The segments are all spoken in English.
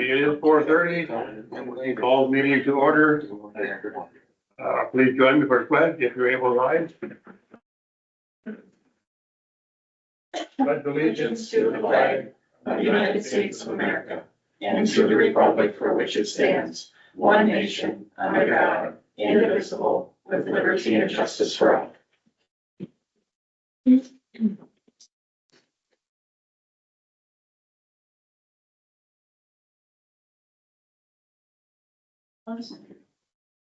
It is 4:30. Call meeting to order. Please join me for pledge if you're able to rise. Pledge allegiance to the flag of the United States of America and to the republic for which it stands, one nation, under God, indivisible, with liberty and justice for all.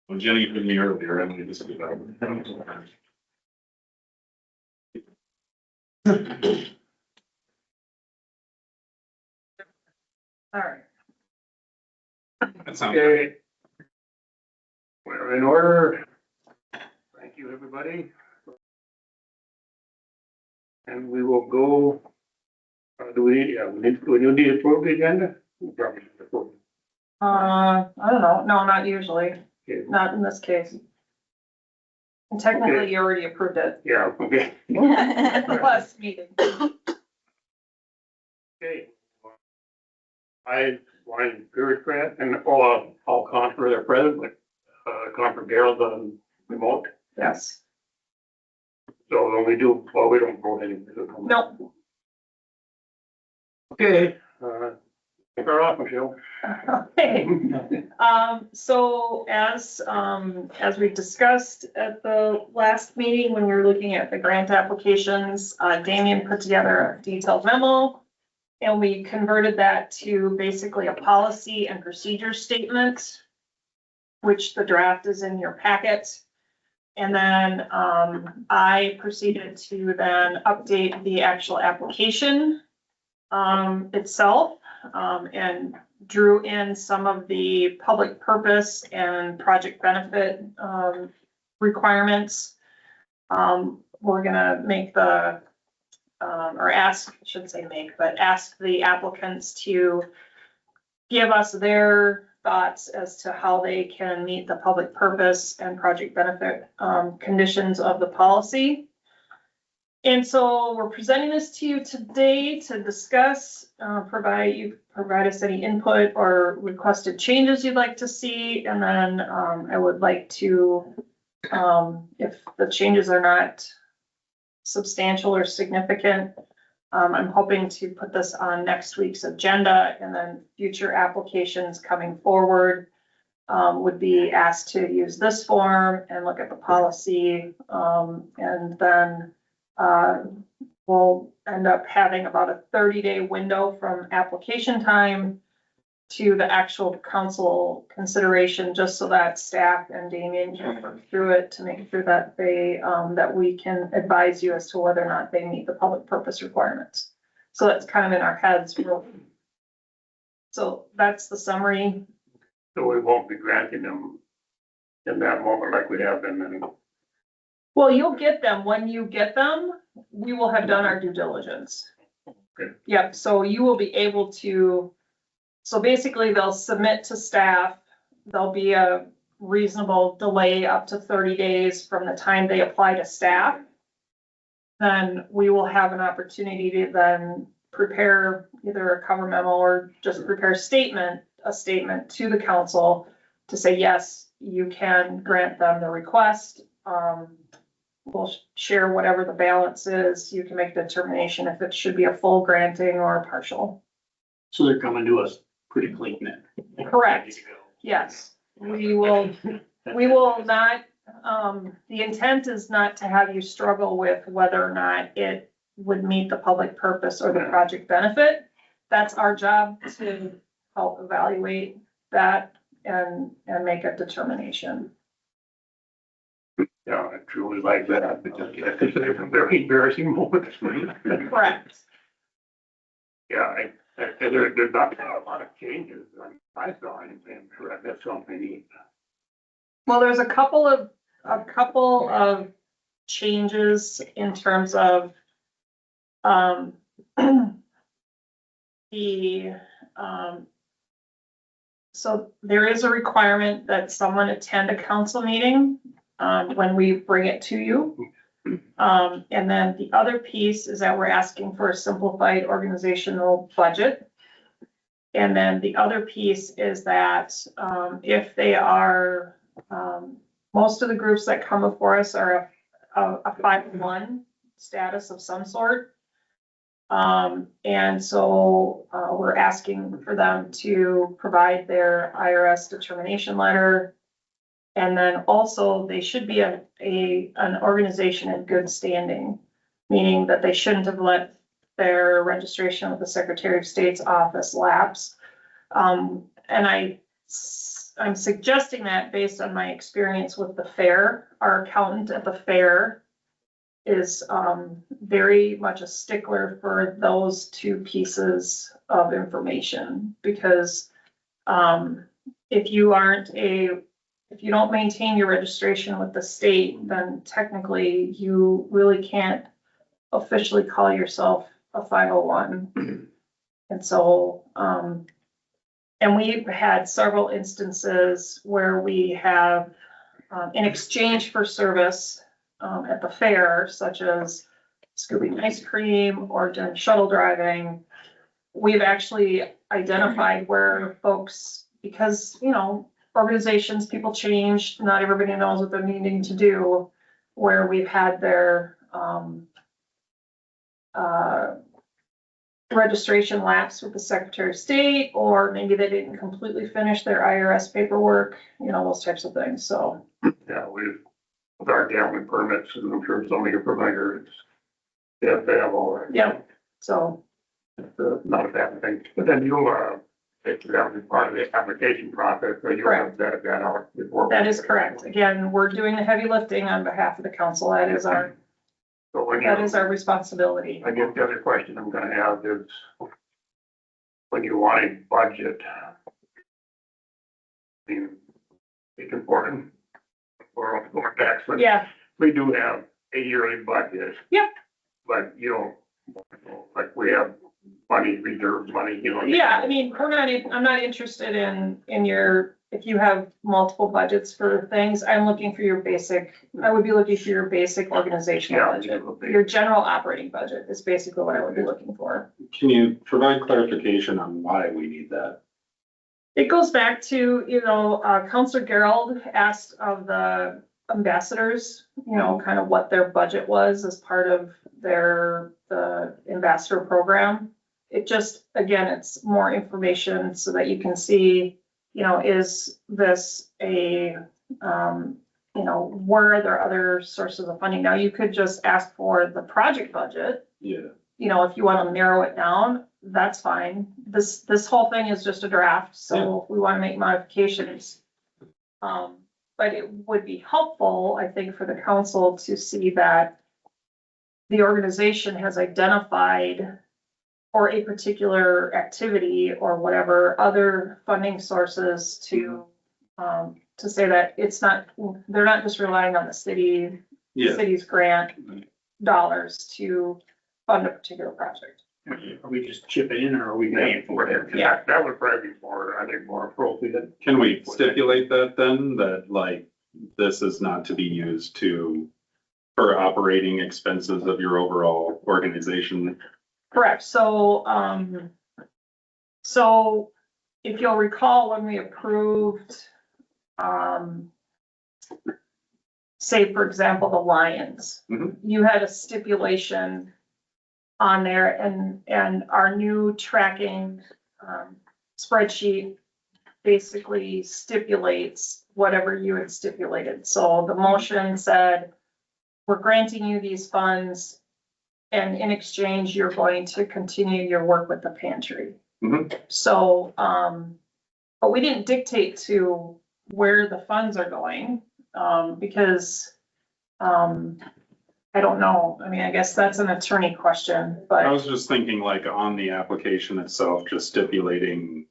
Well, Jenny put me earlier, I mean, this is about. All right. That sounds. Okay. We're in order. Thank you, everybody. And we will go. Do we need to approve the agenda? We probably should approve. I don't know. No, not usually. Okay. Not in this case. And technically, you already approved it. Yeah, okay. At the last meeting. Okay. I want bureaucrat and all confer their present, but confer Gerald on remote. Yes. So when we do, well, we don't vote anymore. Nope. Okay, start off, Michelle. Okay. So as we discussed at the last meeting, when we were looking at the grant applications, Damien put together a detailed memo. And we converted that to basically a policy and procedure statement, which the draft is in your packet. And then I proceeded to then update the actual application itself and drew in some of the public purpose and project benefit requirements. We're gonna make the or ask, I shouldn't say make, but ask the applicants to give us their thoughts as to how they can meet the public purpose and project benefit conditions of the policy. And so we're presenting this to you today to discuss, provide us any input or requested changes you'd like to see. And then I would like to, if the changes are not substantial or significant, I'm hoping to put this on next week's agenda, and then future applications coming forward would be asked to use this form and look at the policy. And then we'll end up having about a 30-day window from application time to the actual council consideration, just so that staff and Damien can work through it to make sure that they, that we can advise you as to whether or not they meet the public purpose requirements. So that's kind of in our heads. So that's the summary. So we won't be granting them in that moment like we have been. And Well, you'll get them. When you get them, we will have done our due diligence. Okay. Yep, so you will be able to, so basically they'll submit to staff. There'll be a reasonable delay up to 30 days from the time they apply to staff. Then we will have an opportunity to then prepare either a cover memo or just prepare a statement to the council to say, yes, you can grant them the request. We'll share whatever the balance is. You can make the determination if it should be a full granting or a partial. So they're coming to us pretty clean then. Correct. Yes, we will not, the intent is not to have you struggle with whether or not it would meet the public purpose or the project benefit. That's our job, to help evaluate that and make a determination. yeah, I truly like that, because it's a very embarrassing moment for me. Correct. Yeah, there's not a lot of changes. I saw anything, sure that's something neat. Well, there's a couple of changes in terms of so there is a requirement that someone attend a council meeting when we bring it to you. And then the other piece is that we're asking for a simplified organizational budget. And then the other piece is that, if they are, most of the groups that come before us are a 501 status of some sort. And so, we're asking for them to provide their IRS determination letter. And then also they should be an organization in good standing, meaning that they shouldn't have let their registration with the Secretary of State's office lapse. And I'm suggesting that based on my experience with the fair. Our accountant at the fair is very much a stickler for those two pieces of information, because if you don't maintain your registration with the state, then technically you really can't officially call yourself a 501. And so, and we've had several instances where we have, in exchange for service at the fair, such as scooping ice cream or doing shuttle driving, we've actually identified where folks, because, organizations, people change, not everybody knows what they're needing to do, where we've had their registration lapse with the Secretary of State, or maybe they didn't completely finish their IRS paperwork, those types of things, so. Yeah, with our gambling permits, and I'm sure some of your providers, they have all that. Yeah, so, Not a bad thing, but then you'll, that was part of the application process, so you'll have that out before. that is correct. Again, we're doing the heavy lifting on behalf of the council. That is our responsibility. I guess the other question I'm gonna have is, when you want a budget, I mean, it's important for tax, but Yeah, we do have a yearly budget. Yep. But like we have money, reserve money, yeah, I mean, I'm not interested in if you have multiple budgets for things, I would be looking for your basic organizational Yeah, budget. Your general operating budget is basically what I would be looking for. Can you provide clarification on why we need that? It goes back to, Counselor Gerald asked of the ambassadors, kind of what their budget was as part of the ambassador program. It just, again, it's more information so that you can see, is this where are there other sources of funding? Now, you could just ask for the project budget. Yeah. If you want to narrow it down, that's fine. This whole thing is just a draft, so if we want to make modifications. But it would be helpful, I think, for the council to see that the organization has identified for a particular activity or whatever other funding sources to say that they're not just relying on the city's grant dollars to fund a particular project. Are we just chipping in, or are we paying for it? Yeah. That would probably be more appropriate. Can we stipulate that then, that this is not to be used for operating expenses of your overall organization? Correct. So if you'll recall, when we approved, say, for example, the Lions, you had a stipulation on there, and our new tracking spreadsheet basically stipulates whatever you had stipulated. So the motion said, we're granting you these funds, and in exchange, you're going to continue your work with the pantry. So, but we didn't dictate to where the funds are going, because I don't know. I mean, I guess that's an attorney question, I but was just thinking on the application itself, just stipulating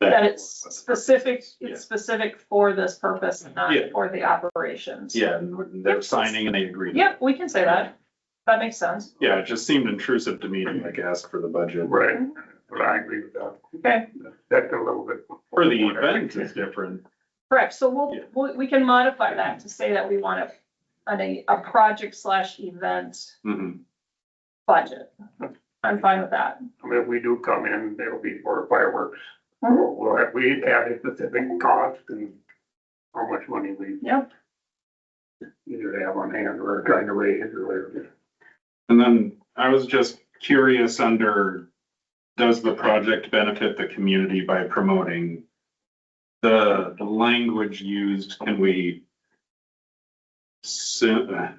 that it's specific, Yeah. it's specific for this purpose, and not Yeah. for the operations. Yeah, and they're signing and they agree. Yep, we can say that. That makes sense. Yeah, it just seemed intrusive to me to ask for the budget. Right, but I agree with that. Okay, That's a little bit. For the event is different. correct. So we can modify that to say that we want a project/event Mhm. budget. I'm fine with that. I mean, if we do come in, it'll be for fireworks. We have a specific cost and how much money we Yep. either have on hand or trying to raise or whatever. And then I was just curious under, does the project benefit the community by promoting the language used? Can we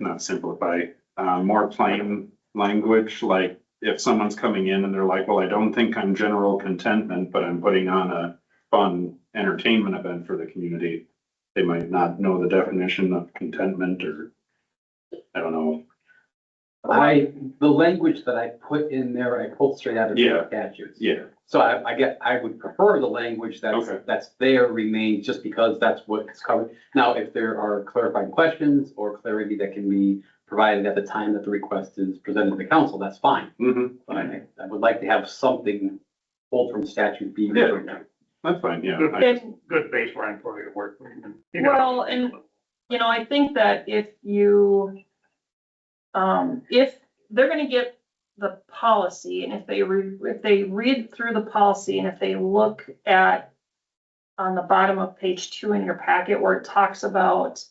not simplify, more plain language? Like if someone's coming in and they're like, well, I don't think I'm general contentment, but I'm putting on a fun entertainment event for the community. They might not know the definition of contentment, or I don't know. The language that I put in there, I pulled straight out of the Yeah. statutes. Yeah. So I would prefer the language Okay. that's there remain, just because that's what's covered. Now, if there are clarifying questions or clarity that can be provided at the time that the request is presented to the council, that's fine. Mm-hmm. But I would like to have something pulled from statute being. Yeah. That's fine, yeah. And, Good baseline for you to work with. well, and, you know, I think that if you, if they're gonna get the policy, and if they read through the policy, and if they look at on the bottom of page 2 in your packet where it talks about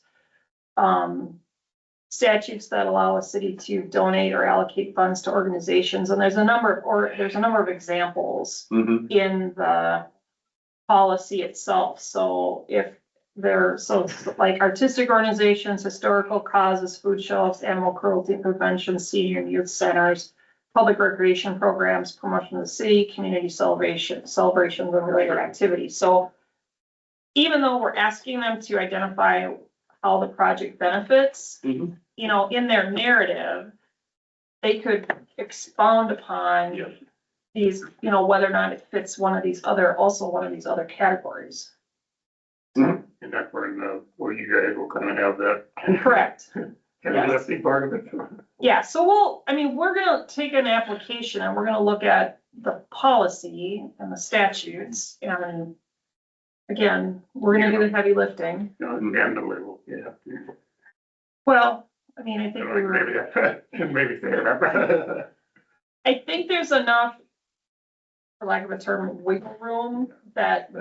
statutes that allow a city to donate or allocate funds to organizations, and there's a number of examples Mm-hmm. in the policy itself. So if so like artistic organizations, historical causes, food shelves, animal cruelty prevention, senior and youth centers, public recreation programs, promotion of the city, community celebrations and related activities. So even though we're asking them to identify how the project benefits, Mm-hmm. you know, in their narrative, they could expound upon Yeah. these, you know, whether or not it fits one of these other categories. And that's where you guys will kind of have that Correct. heavy lifting part of it. Yeah, so we're gonna take an application and we're gonna look at the policy and the statutes, and again, we're gonna do the heavy lifting. You know, and the little, yeah. Well, I mean, I think Maybe say it. I think there's enough, for lack of a term, wiggle room that,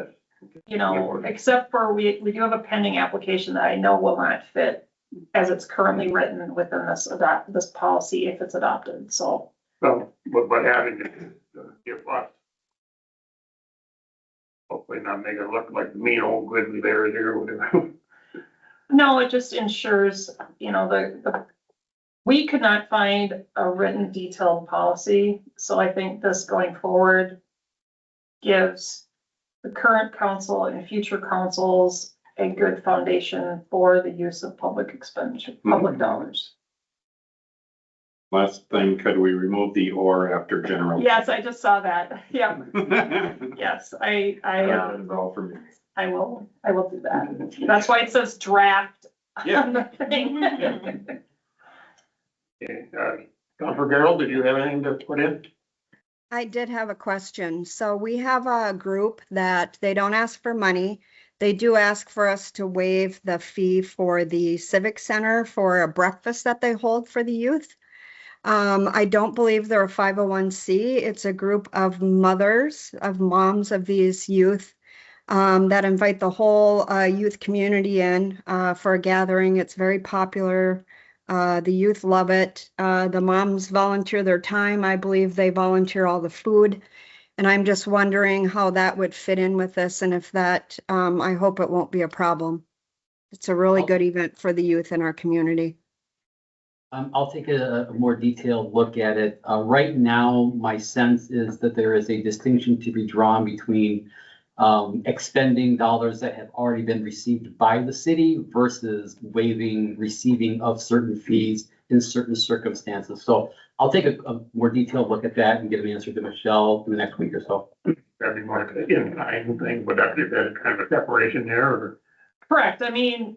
you know, except for we do have a pending application that I know will not fit as it's currently written within this policy if it's adopted, so. So, but having it, give us. Hopefully not make it look like mean old grizzly bear there or whatever. No, it just ensures, you know, we could not find a written detailed policy, so I think this going forward gives the current council and future councils a good foundation for the use of public expenditure, public dollars. Last thing, could we remove the or after general? Yes, I just saw that. Yeah, yes, I That's all for me. I will do that. That's why it says draft Yeah. on the thing. Okay, Counselor Gerald, did you have anything to put in? I did have a question. So we have a group that they don't ask for money. They do ask for us to waive the fee for the Civic Center for a breakfast that they hold for the youth. I don't believe they're a 501c. It's a group of moms of these youth that invite the whole youth community in for a gathering. It's very popular. The youth love it. The moms volunteer their time. I believe they volunteer all the food. And I'm just wondering how that would fit in with this, and if that, I hope it won't be a problem. It's a really good event for the youth in our community. I'll take a more detailed look at it. Right now, my sense is that there is a distinction to be drawn between expending dollars that have already been received by the city versus waiving receiving of certain fees in certain circumstances. So I'll take a more detailed look at that and get an answer to Michelle in the next week or so. That'd be more in kind thing, but that kind of a separation there or? Correct. I mean,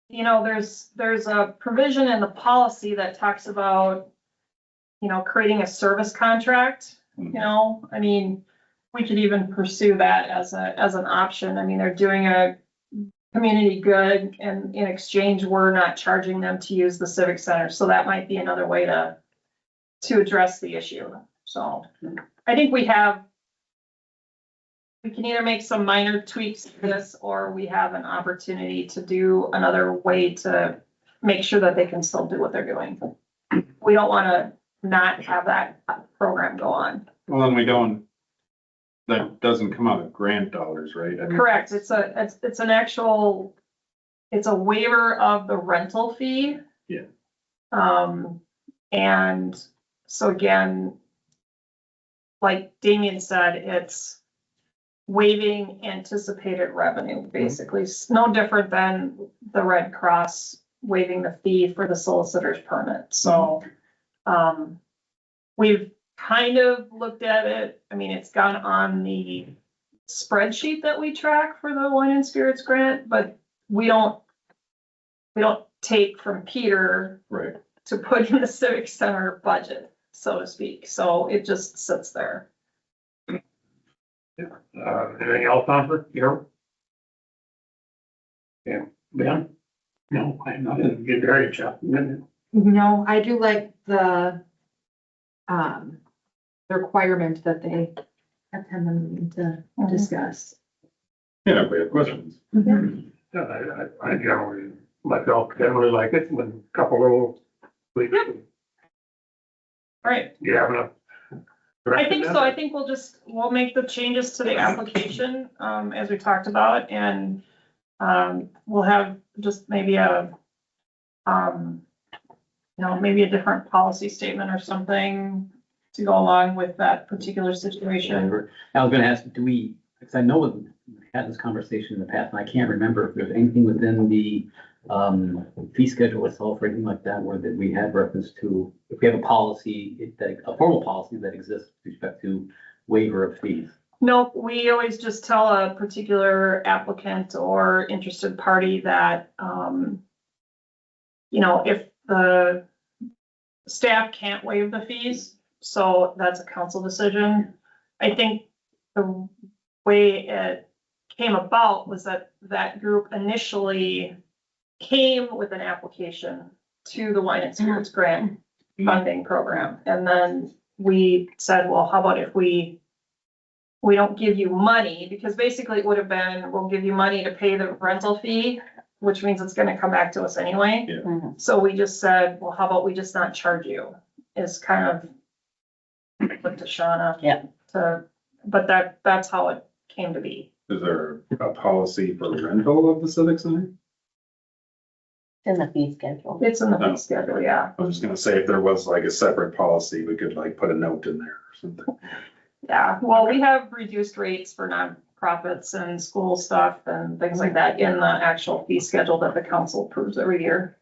you know, there's a provision in the policy that talks about, you know, creating a service contract, you know, I mean, we could even pursue that as an option. I mean, they're doing a community good, and in exchange, we're not charging them to use the Civic Center. So that might be another way to address the issue. So I think we can either make some minor tweaks to this, or we have an opportunity to do another way to make sure that they can still do what they're doing. We don't wanna not have that program go on. Well, then we don't, that doesn't come out of grant dollars, right? I mean, Correct, it's an actual, it's a waiver of the rental fee. Yeah. And so again, like Damien said, it's waiving anticipated revenue, basically. It's no different than the Red Cross waiving the fee for the solicitor's permit, so, we've kind of looked at it, I mean, it's gone on the spreadsheet that we track for the Wine and Spirits grant, but we don't take from Peter Right. to put in the Civic Center budget, so to speak, so it just sits there. Anything else, Counselor? Here? Yeah, Ben? No, I have Nothing, nothing. get very chopped. No, I do like the requirement that they attend the meeting to discuss. Yeah, if we have questions. Yeah, I generally, myself generally like it, when a couple little tweaks. All right, You have enough? I think so. I think we'll make the changes to the application, as we talked about, and, we'll have just maybe maybe a different policy statement or something to go along with that particular situation. I was gonna ask, because I know we've had this conversation in the past, and I can't remember if there's anything within the fee schedule itself or anything like that, where that we had reference to, if we have a policy, a formal policy that exists with respect to waiver of fees. Nope, we always just tell a particular applicant or interested party that, if the staff can't waive the fees, so that's a council decision. I think the way it came about was that group initially came with an application to the Wine and Spirits Grant funding program. And then we said, well, how about if we don't give you money, because basically it would have been, we'll give you money to pay the rental fee, which means it's gonna come back to us anyway. Yeah. So we just said, well, how about we just not charge you, is kind of put to Shauna. Yeah. But that's how it came to be. Is there a policy for rental of the Civic Center? In the fee schedule. It's in the Oh. fee schedule, yeah. I was just gonna say, if there was like a separate policy, we could like put a note in there or something. Yeah, well, we have reduced rates for nonprofits and school stuff and things like that in the actual fee schedule that the council approves every year.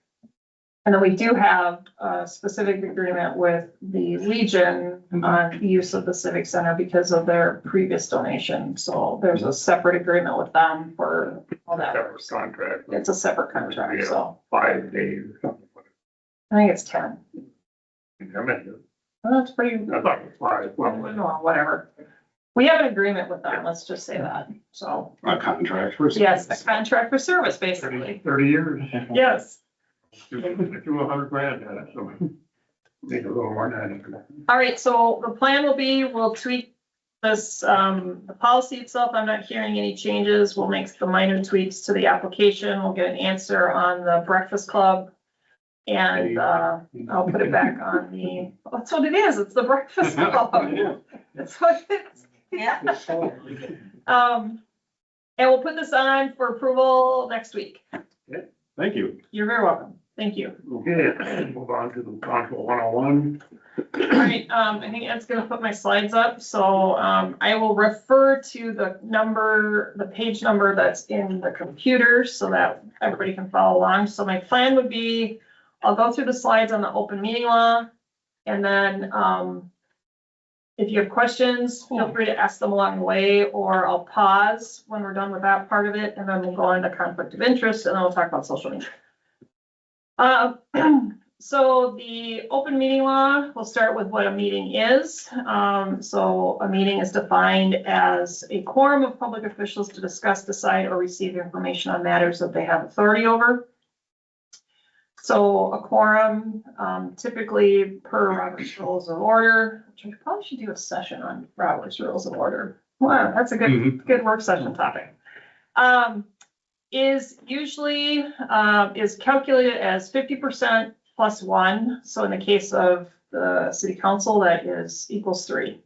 And then we do have a specific agreement with the Legion on the use of the Civic Center because of their previous donation. So there's a separate agreement with them for all that. Separate contract. It's a separate contract, so 5 days or something. I think it's 10. I mean, Well, that's pretty, I thought it was 5, well, well, whatever. We have an agreement with them, let's just say that, so. A contract for. Yes, a contract for service, basically. 30 years. Yes. Threw $100,000 at it, so need a little more than that. All right, so the plan will be, we'll tweak this, the policy itself. I'm not hearing any changes. We'll make the minor tweaks to the application. We'll get an answer on the Breakfast Club. And, I'll put it back on that's what it is. It's the Breakfast Club. That's what it's. Yeah. And we'll put this on for approval next week. Thank you. You're very welcome. Thank you. Okay, move on to the Control 101. All right, I think Ed's gonna put my slides up, so, I will refer to the page number that's in the computer so that everybody can follow along. So my plan would be, I'll go through the slides on the open meeting law, and then, if you have questions, feel free to ask them along the way, or I'll pause when we're done with that part of it, and then we'll go into conflict of interest, and then we'll talk about social media. So the open meeting law, we'll start with what a meeting is. So a meeting is defined as a quorum of public officials to discuss, decide, or receive information on matters that they have authority over. So a quorum, typically per Robert's Rules of Order, which we probably should do a session on Robert's Rules of Order. Wow, that's a good work session topic. Is usually, is calculated as 50% plus 1. So in the case of the city council, that is equals 3.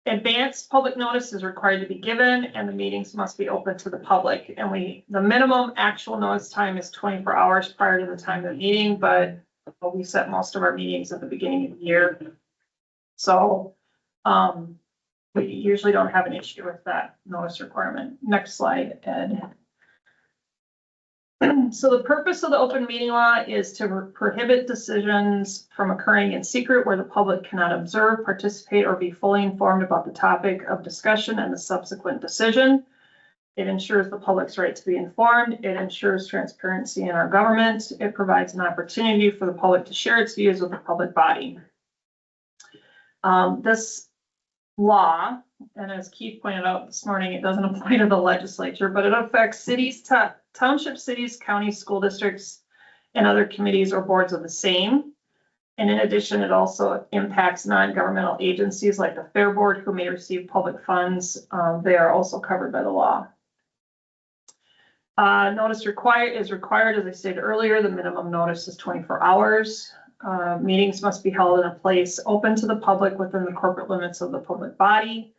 Advanced public notice is required to be given and the meetings must be open to the public. And the minimum actual notice time is 24 hours prior to the time of the meeting, but we set most of our meetings at the beginning of the year. So, we usually don't have an issue with that notice requirement. Next slide, Ed. So the purpose of the open meeting law is to prohibit decisions from occurring in secret where the public cannot observe, participate, or be fully informed about the topic of discussion and the subsequent decision. It ensures the public's right to be informed. It ensures transparency in our government. It provides an opportunity for the public to share its views with the public body. This law, and as Keith pointed out this morning, it doesn't apply to the legislature, but it affects cities, township cities, counties, school districts, and other committees or boards of the same. And in addition, it also impacts non-governmental agencies like the Fair Board who may receive public funds. They are also covered by the law. Notice is required, as I stated earlier. The minimum notice is 24 hours. Meetings must be held in a place open to the public within the corporate limits of the public body.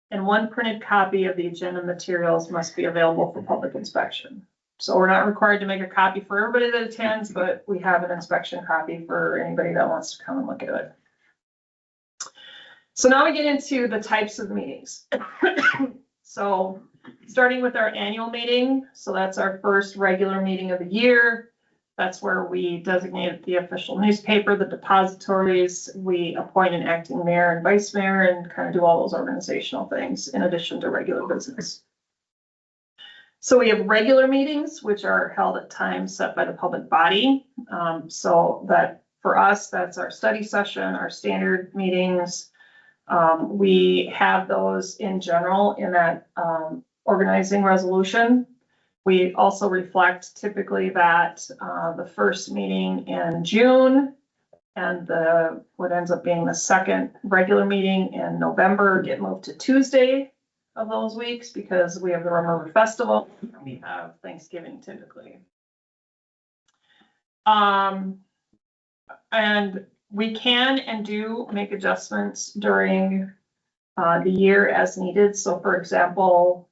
And one printed copy of the agenda materials must be available for public inspection. So we're not required to make a copy for everybody that attends, but we have an inspection copy for anybody that wants to come and look at it. So now we get into the types of meetings. So starting with our annual meeting. So that's our first regular meeting of the year. That's where we designate the official newspaper, the depositories, we appoint an acting mayor and vice mayor and kind of do all those organizational things in addition to regular business. So we have regular meetings, which are held at times set by the public body. So that for us, that's our study session, our standard meetings. We have those in general in that organizing resolution. We also reflect typically that the first meeting in June and what ends up being the second regular meeting in November get moved to Tuesday of those weeks because we have the Rum River Festival. We have Thanksgiving typically. And we can and do make adjustments during the year as needed. So for example,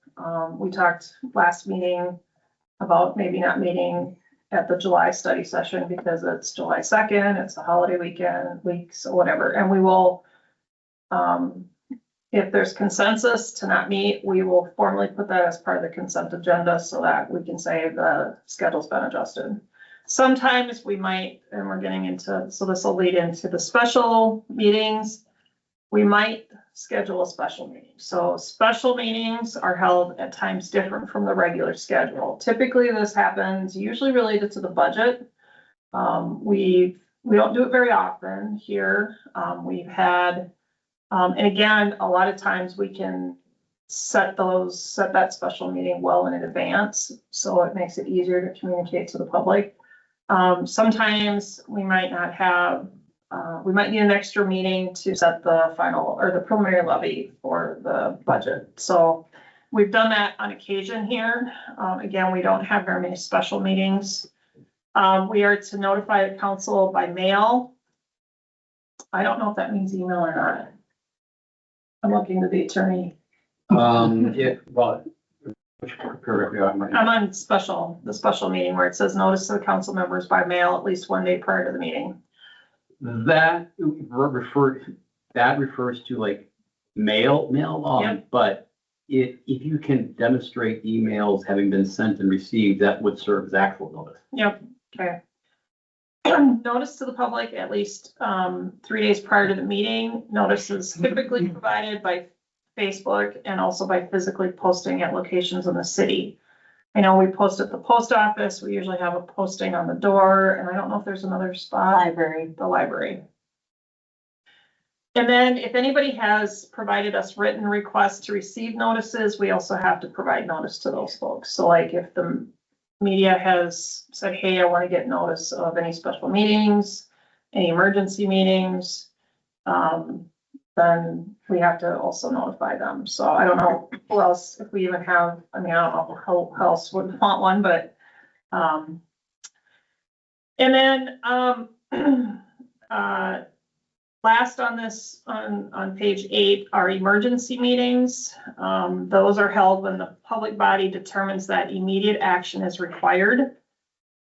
we talked last meeting about maybe not meeting at the July study session because it's July 2nd, it's a holiday week, so whatever. And we will, if there's consensus to not meet, we will formally put that as part of the consent agenda so that we can say the schedule's been adjusted. Sometimes we might, and we're getting into, so this will lead into the special meetings. We might schedule a special meeting. So special meetings are held at times different from the regular schedule. Typically this happens usually related to the budget. We don't do it very often here. We've had, and again, a lot of times we can set that special meeting well in advance. So it makes it easier to communicate to the public. Sometimes we might not have, we might need an extra meeting to set the final or the preliminary levy for the budget. So we've done that on occasion here. Again, we don't have very many special meetings. We are to notify the council by mail. I don't know if that means email or not. I'm looking to the attorney. Well, which paragraph are you on? I'm on the special meeting where it says notice to the council members by mail at least 1 day prior to the meeting. That refers to like mail, Yep. but if you can demonstrate emails having been sent and received, that would serve as actual notice. Yep, okay. Notice to the public at least 3 days prior to the meeting. Notice is typically provided by Facebook and also by physically posting at locations in the city. I know we post at the post office. We usually have a posting on the door, and I don't know if there's another spot. Library. The library. And then if anybody has provided us written requests to receive notices, we also have to provide notice to those folks. So like if the media has said, hey, I want to get notice of any special meetings, any emergency meetings, then we have to also notify them. So I don't know who else, if we even have, I mean, I don't know who else would want one, but, and then, last on this, on page 8, are emergency meetings. Those are held when the public body determines that immediate action is required.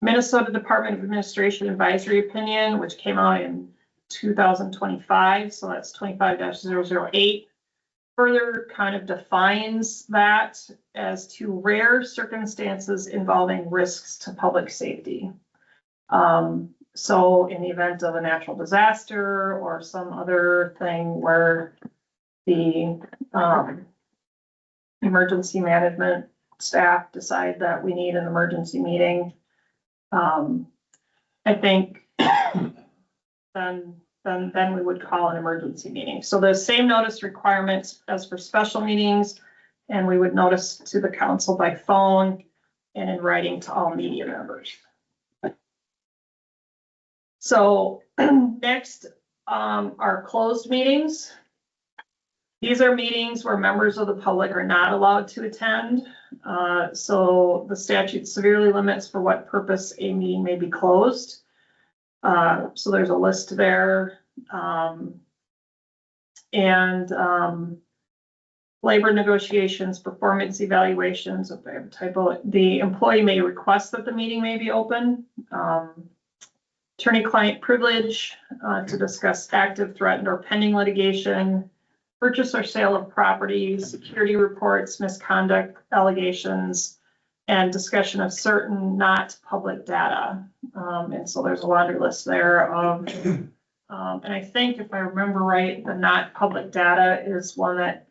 Minnesota Department of Administration advisory opinion, which came out in 2025, so that's 25-008, further kind of defines that as to rare circumstances involving risks to public safety. So in the event of a natural disaster or some other thing where the emergency management staff decide that we need an emergency meeting, I think then we would call an emergency meeting. So the same notice requirements as for special meetings, and we would notice to the council by phone and in writing to all media members. So next are closed meetings. These are meetings where members of the public are not allowed to attend. So the statute severely limits for what purpose a meeting may be closed. So there's a list there. Labor negotiations, performance evaluations, if I have a typo, the employee may request that the meeting may be open. Attorney-client privilege to discuss active, threatened, or pending litigation, purchase or sale of property, security reports, misconduct allegations, and discussion of certain not public data. And so there's a laundry list there of, and I think if I remember right, the not public data is one that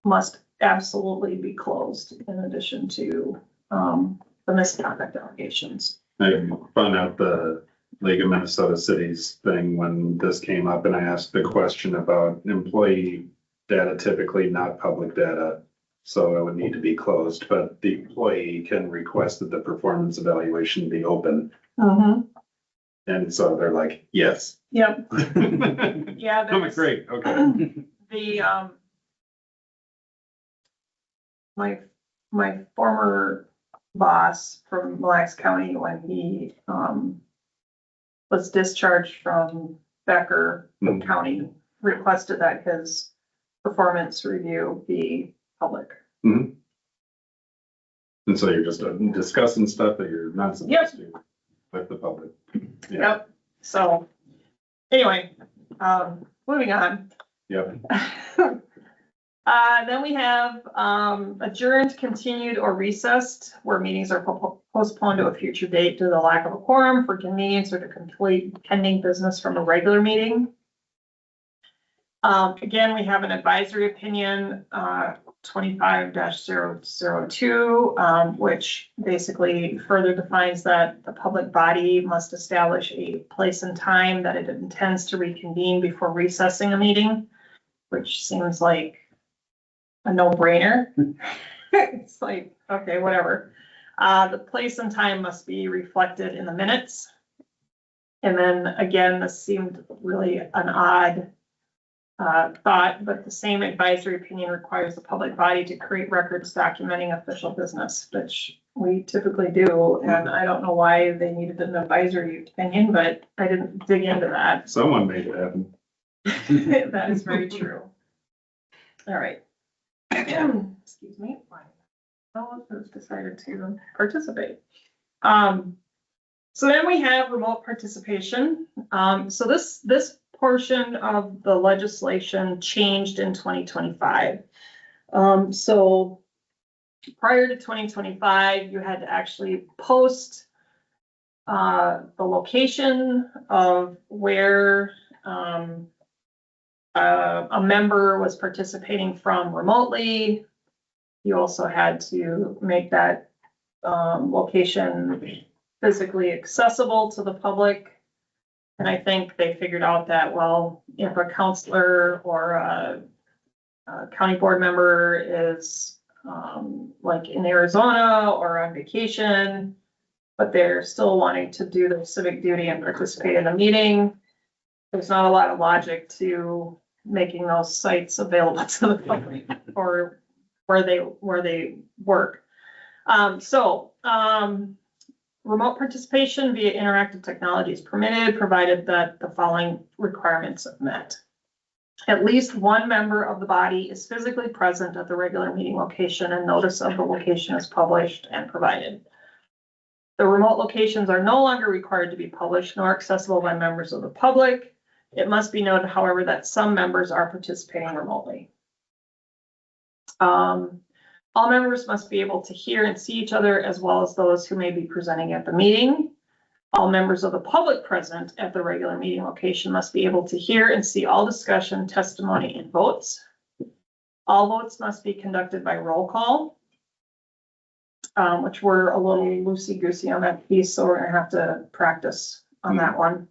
must absolutely be closed in addition to the misconduct allegations. I found out the League of Minnesota Cities thing when this came up, and I asked the question about employee data, typically not public data. So it would need to be closed, but the employee can request that the performance evaluation be open. And so they're like, yes. Yep. Yeah. I'm like, great, okay. The, my former boss from Mille Lacs County, when he, was discharged from Becker County, requested that his performance review be public. And so you're just discussing stuff that you're not supposed to with the public. Yeah. Yep. So anyway, moving on. Yep. Then we have adjourned, continued, or recessed, where meetings are postponed to a future date due to the lack of a quorum for convenience or to complete pending business from a regular meeting. Again, we have an advisory opinion, 25-002, which basically further defines that the public body must establish a place and time that it intends to reconvene before recessing a meeting, which seems like a no-brainer. It's like, okay, whatever. The place and time must be reflected in the minutes. And then again, this seemed really an odd thought, but the same advisory opinion requires the public body to create records documenting official business, which we typically do. And I don't know why they needed an advisory opinion, but I didn't dig into that. Someone made it happen. That is very true. All right. Excuse me. Oh, who's decided to participate? So then we have remote participation. So this portion of the legislation changed in 2025. So prior to 2025, you had to actually post the location of where a member was participating from remotely. You also had to make that location physically accessible to the public. And I think they figured out that, well, if a counselor or a county board member is, like in Arizona or on vacation, but they're still wanting to do their civic duty and participate in a meeting, there's not a lot of logic to making those sites available to the public or where they work. Remote participation via interactive technology is permitted, provided that the following requirements are met. At least one member of the body is physically present at the regular meeting location and notice of the location is published and provided. The remote locations are no longer required to be published nor accessible by members of the public. It must be noted, however, that some members are participating remotely. All members must be able to hear and see each other as well as those who may be presenting at the meeting. All members of the public present at the regular meeting location must be able to hear and see all discussion, testimony, and votes. All votes must be conducted by roll call, which we're a little loosey-goosey on that piece, so we're gonna have to practice on that one.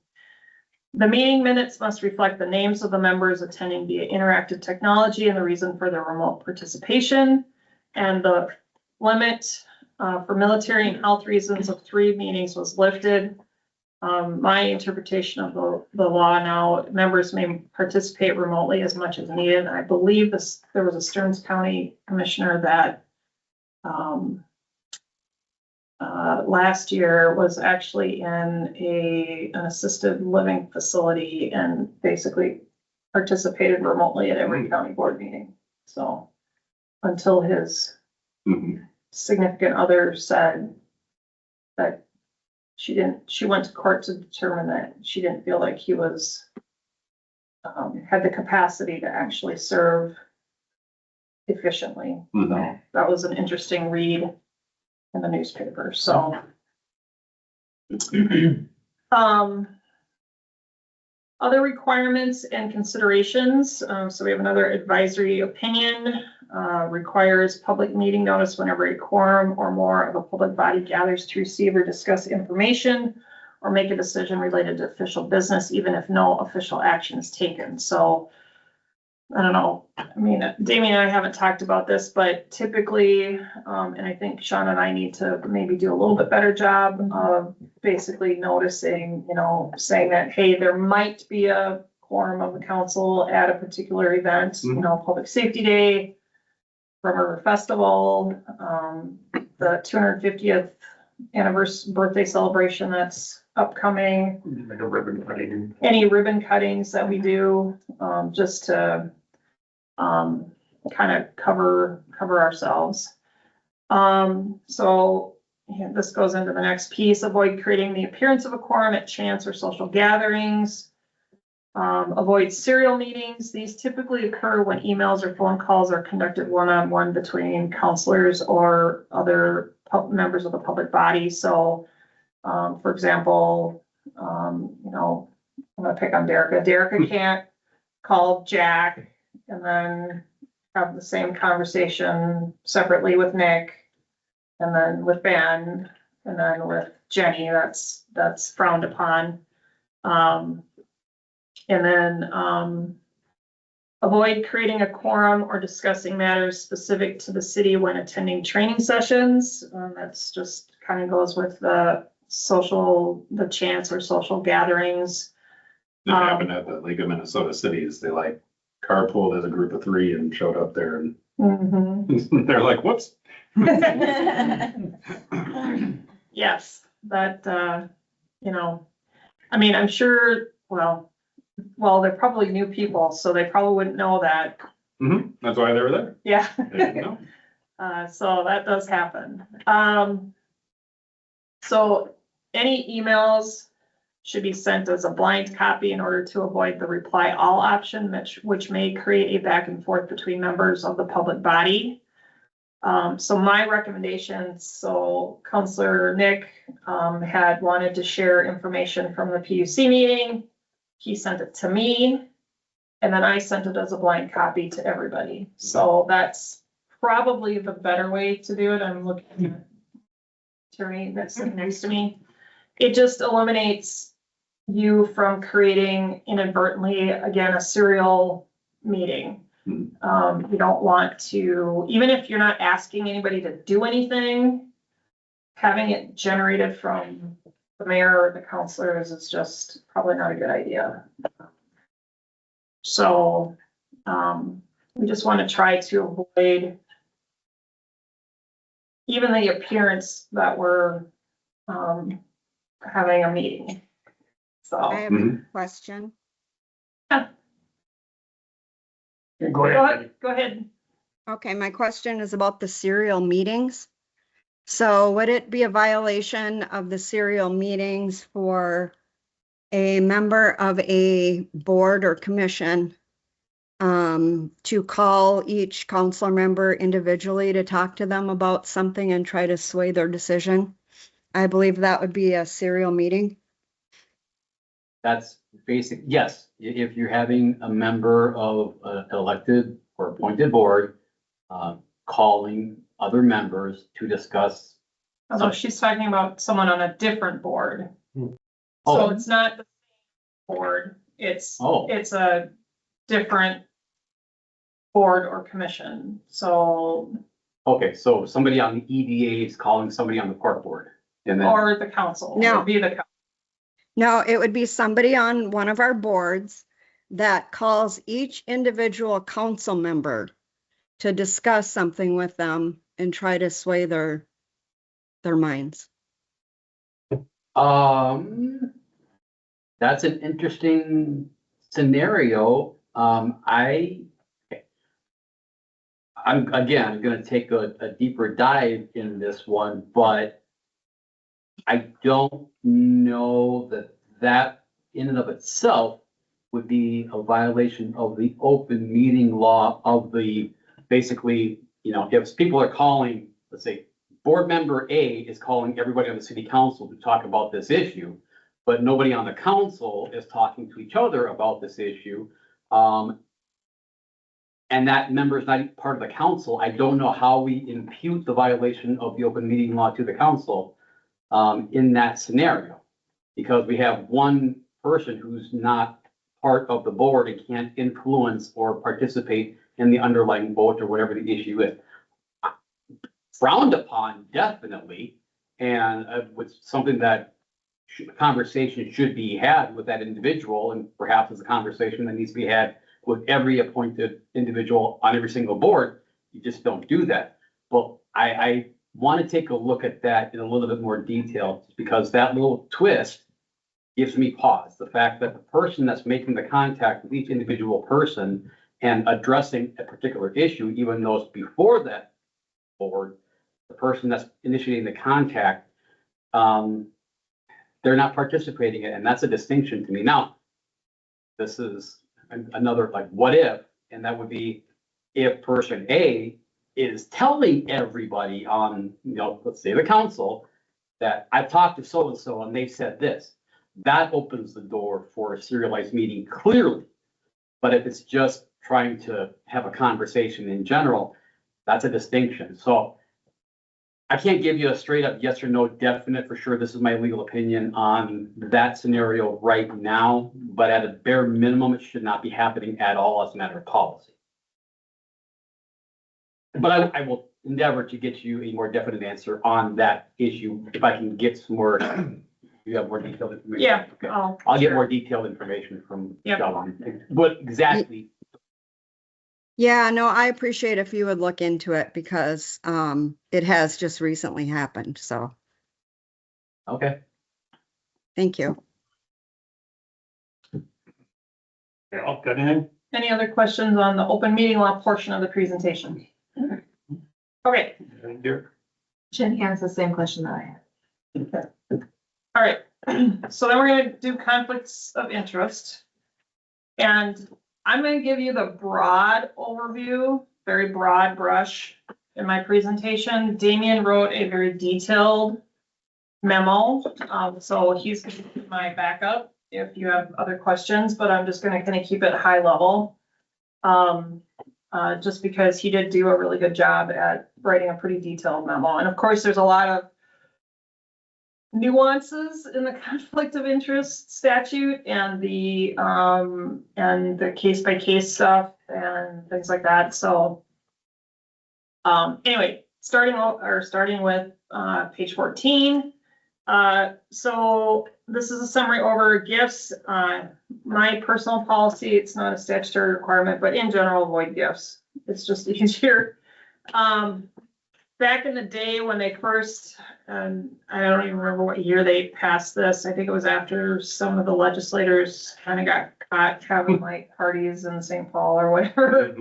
The meeting minutes must reflect the names of the members attending via interactive technology and the reason for their remote participation. And the limit for military and health reasons of 3 meetings was lifted. My interpretation of the law now, members may participate remotely as much as needed. I believe there was a Stearns County commissioner that last year was actually in an assisted living facility and basically participated remotely at every county board meeting. So until his significant other said that she went to court to determine that she didn't feel like he was, had the capacity to actually serve efficiently. So that was an interesting read in the newspaper, so. Other requirements and considerations, so we have another advisory opinion, requires public meeting notice whenever a quorum or more of a public body gathers to receive or discuss information or make a decision related to official business, even if no official action is taken. So I don't know, I mean, Damien and I haven't talked about this, but typically, and I think Sean and I need to maybe do a little bit better job of basically noticing, saying that, hey, there might be a quorum of the council at a particular event, Public Safety Day, Rum River Festival, the 250th anniversary birthday celebration that's upcoming. Like a ribbon cutting. Any ribbon cuttings that we do, just to kind of cover ourselves. So this goes into the next piece. Avoid creating the appearance of a quorum at chance or social gatherings. Avoid serial meetings. These typically occur when emails or phone calls are conducted one-on-one between counselors or other members of the public body. So, for example, I'm gonna pick on Derica. Derica can't call Jack and then have the same conversation separately with Nick and then with Ben and then with Jenny. That's frowned upon. And then avoid creating a quorum or discussing matters specific to the city when attending training sessions. That's just kind of goes with the chance or social gatherings. It happened at the League of Minnesota Cities. They carpooled as a group of 3 and showed up there and they're like, whoops. Yes, but, I mean, I'm sure, well, they're probably new people, so they probably wouldn't know that. That's why they were there. Yeah. They didn't know. So that does happen. So any emails should be sent as a blind copy in order to avoid the reply all option, which may create a back and forth between members of the public body. So my recommendations, so Counselor Nick had wanted to share information from the PUC meeting. He sent it to me, and then I sent it as a blind copy to everybody. So that's probably the better way to do it. I'm looking at Terry that's sitting next to me. It just eliminates you from creating inadvertently, again, a serial meeting. You don't want to, even if you're not asking anybody to do anything, having it generated from the mayor or the counselors is just probably not a good idea. So, we just want to try to avoid even the appearance that we're, having a meeting. So, I have a question. Go ahead. go ahead. Okay, my question is about the serial meetings. So would it be a violation of the serial meetings for a member of a board or commission to call each council member individually to talk to them about something and try to sway their decision? I believe that would be a serial meeting. That's basic, yes, if you're having a member of an elected or appointed board, calling other members to discuss. Although she's talking about someone on a different board. So Oh, it's not the same board, it's oh, a different board or commission, so, okay, so somebody on the EDA is calling somebody on the park board. And then, or the council. It No. would be the council. No, it would be somebody on one of our boards that calls each individual council member to discuss something with them and try to sway their minds. that's an interesting scenario. I'm again gonna take a deeper dive in this one, but I don't know that in and of itself would be a violation of the open meeting law of the, basically, you know, if people are calling, let's say, board member A is calling everybody on the city council to talk about this issue, but nobody on the council is talking to each other about this issue. And that member is not part of the council. I don't know how we impute the violation of the open meeting law to the council in that scenario. Because we have one person who's not part of the board and can't influence or participate in the underlying vote or whatever the issue is. Frowned upon, definitely, and with something that a conversation should be had with that individual, and perhaps it's a conversation that needs to be had with every appointed individual on every single board. You just don't do that. But I want to take a look at that in a little bit more detail, because that little twist gives me pause. The fact that the person that's making the contact with each individual person and addressing a particular issue, even though it's before that board, the person that's initiating the contact, they're not participating in it, and that's a distinction to me. Now, this is another, like, what if, and that would be if person A is telling everybody on, you know, let's say the council, that I've talked to so-and-so and they said this. That opens the door for a serialized meeting clearly. But if it's just trying to have a conversation in general, that's a distinction. So I can't give you a straight up yes or no definite for sure. This is my legal opinion on that scenario right now, but at a bare minimum, it should not be happening at all as a matter of policy. But I will endeavor to get you a more definite answer on that issue if I can get some more, you have more detailed information. Yeah. Okay. Oh, I'll get sure. more detailed information from Yep. John. What exactly? Yeah, no, I appreciate if you would look into it because it has just recently happened. So Okay. thank you. Yeah, got anything? Any other questions on the open meeting law portion of the presentation? Okay, Anything, Derek? Jen has the same question that I had. all right. So then we're gonna do conflicts of interest. And I'm gonna give you the broad overview, very broad brush in my presentation. Damien wrote a very detailed memo, so he's gonna be my backup if you have other questions, but I'm just gonna kind of keep it high level. Just because he did do a really good job at writing a pretty detailed memo. And of course, there's a lot of nuances in the conflict of interest statute and the case by case stuff and things like that, so. Anyway, starting with, page 14. So this is a summary over gifts. My personal policy, it's not a statutory requirement, but in general, avoid gifts. It's just easier. Back in the day when they first, I don't even remember what year they passed this. I think it was after some of the legislators kind of got caught having like parties in St. Paul or whatever.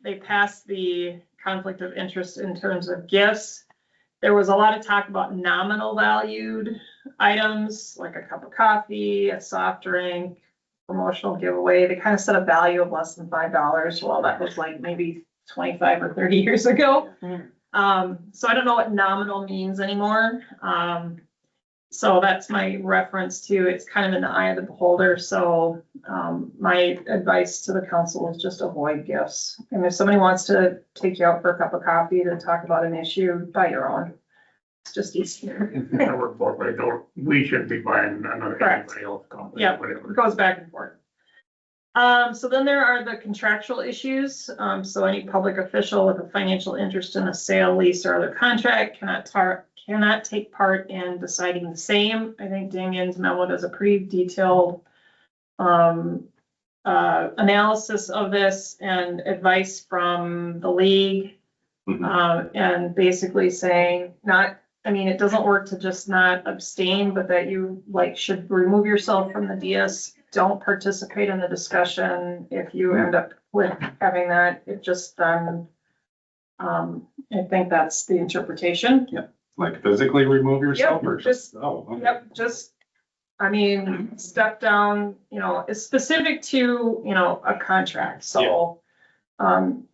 They passed the conflict of interest in terms of gifts. There was a lot of talk about nominal valued items, like a cup of coffee, a soft drink, promotional giveaway. They kind of set a value of less than $5. Well, that was like maybe 25 or 30 years ago. So I don't know what nominal means anymore. So that's my reference to, it's kind of in the eye of the beholder. So my advice to the council is just avoid gifts. And if somebody wants to take you out for a cup of coffee to talk about an issue, buy your own. It's just easier. I work both ways. We shouldn't be buying another Correct. anybody else company, Yep. whatever. It goes back and forth. So then there are the contractual issues. So any public official with a financial interest in a sale, lease, or other contract cannot take part in deciding the same. I think Damien's memo does a pretty detailed analysis of this and advice from the league. And basically saying it doesn't work to just not abstain, but that you should remove yourself from the DS. Don't participate in the discussion. If you end up with having that, it just then, I think that's the interpretation. Like physically remove yourself Yep, or just, oh, okay. Yep, just, step down, it's specific to, a contract, so. And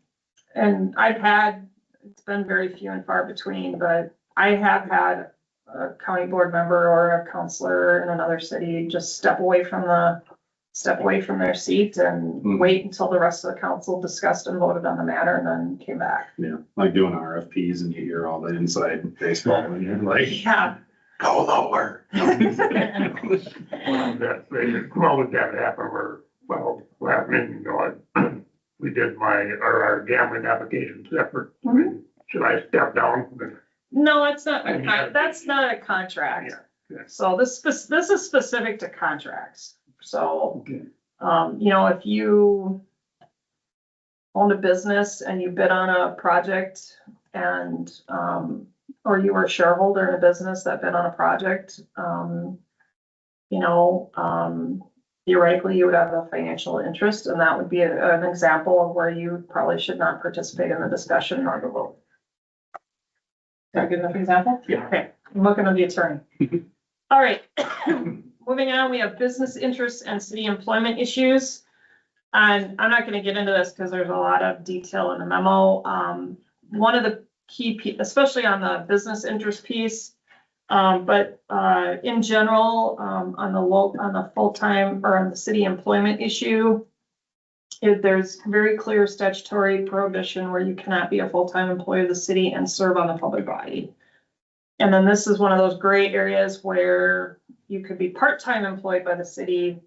it's been very few and far between, but I have had a county board member or a counselor in another city just step away from their seat and wait until the rest of the council discussed and voted on the matter and then came back. Yeah, like doing RFPs and you hear all the inside baseball and you're like, Yeah. go lower. Well, that happened where, what happened, we did our gambling application separate. Should I step down? No, that's not a contract. Yeah. So this is specific to contracts. So, Okay. if you owned a business and you bid on a project and, or you were a shareholder in a business that bid on a project, theoretically you would have a financial interest, and that would be an example of where you probably should not participate in the discussion nor the vote. Is that a good enough example? Yeah. Okay, I'm looking at the attorney. All right. Moving on, we have business interests and city employment issues. And I'm not gonna get into this because there's a lot of detail in the memo. One of the key, especially on the business interest piece, but in general, on the full-time or on the city employment issue, there's very clear statutory prohibition where you cannot be a full-time employee of the city and serve on the public body. And then this is one of those gray areas where you could be part-time employed by the city,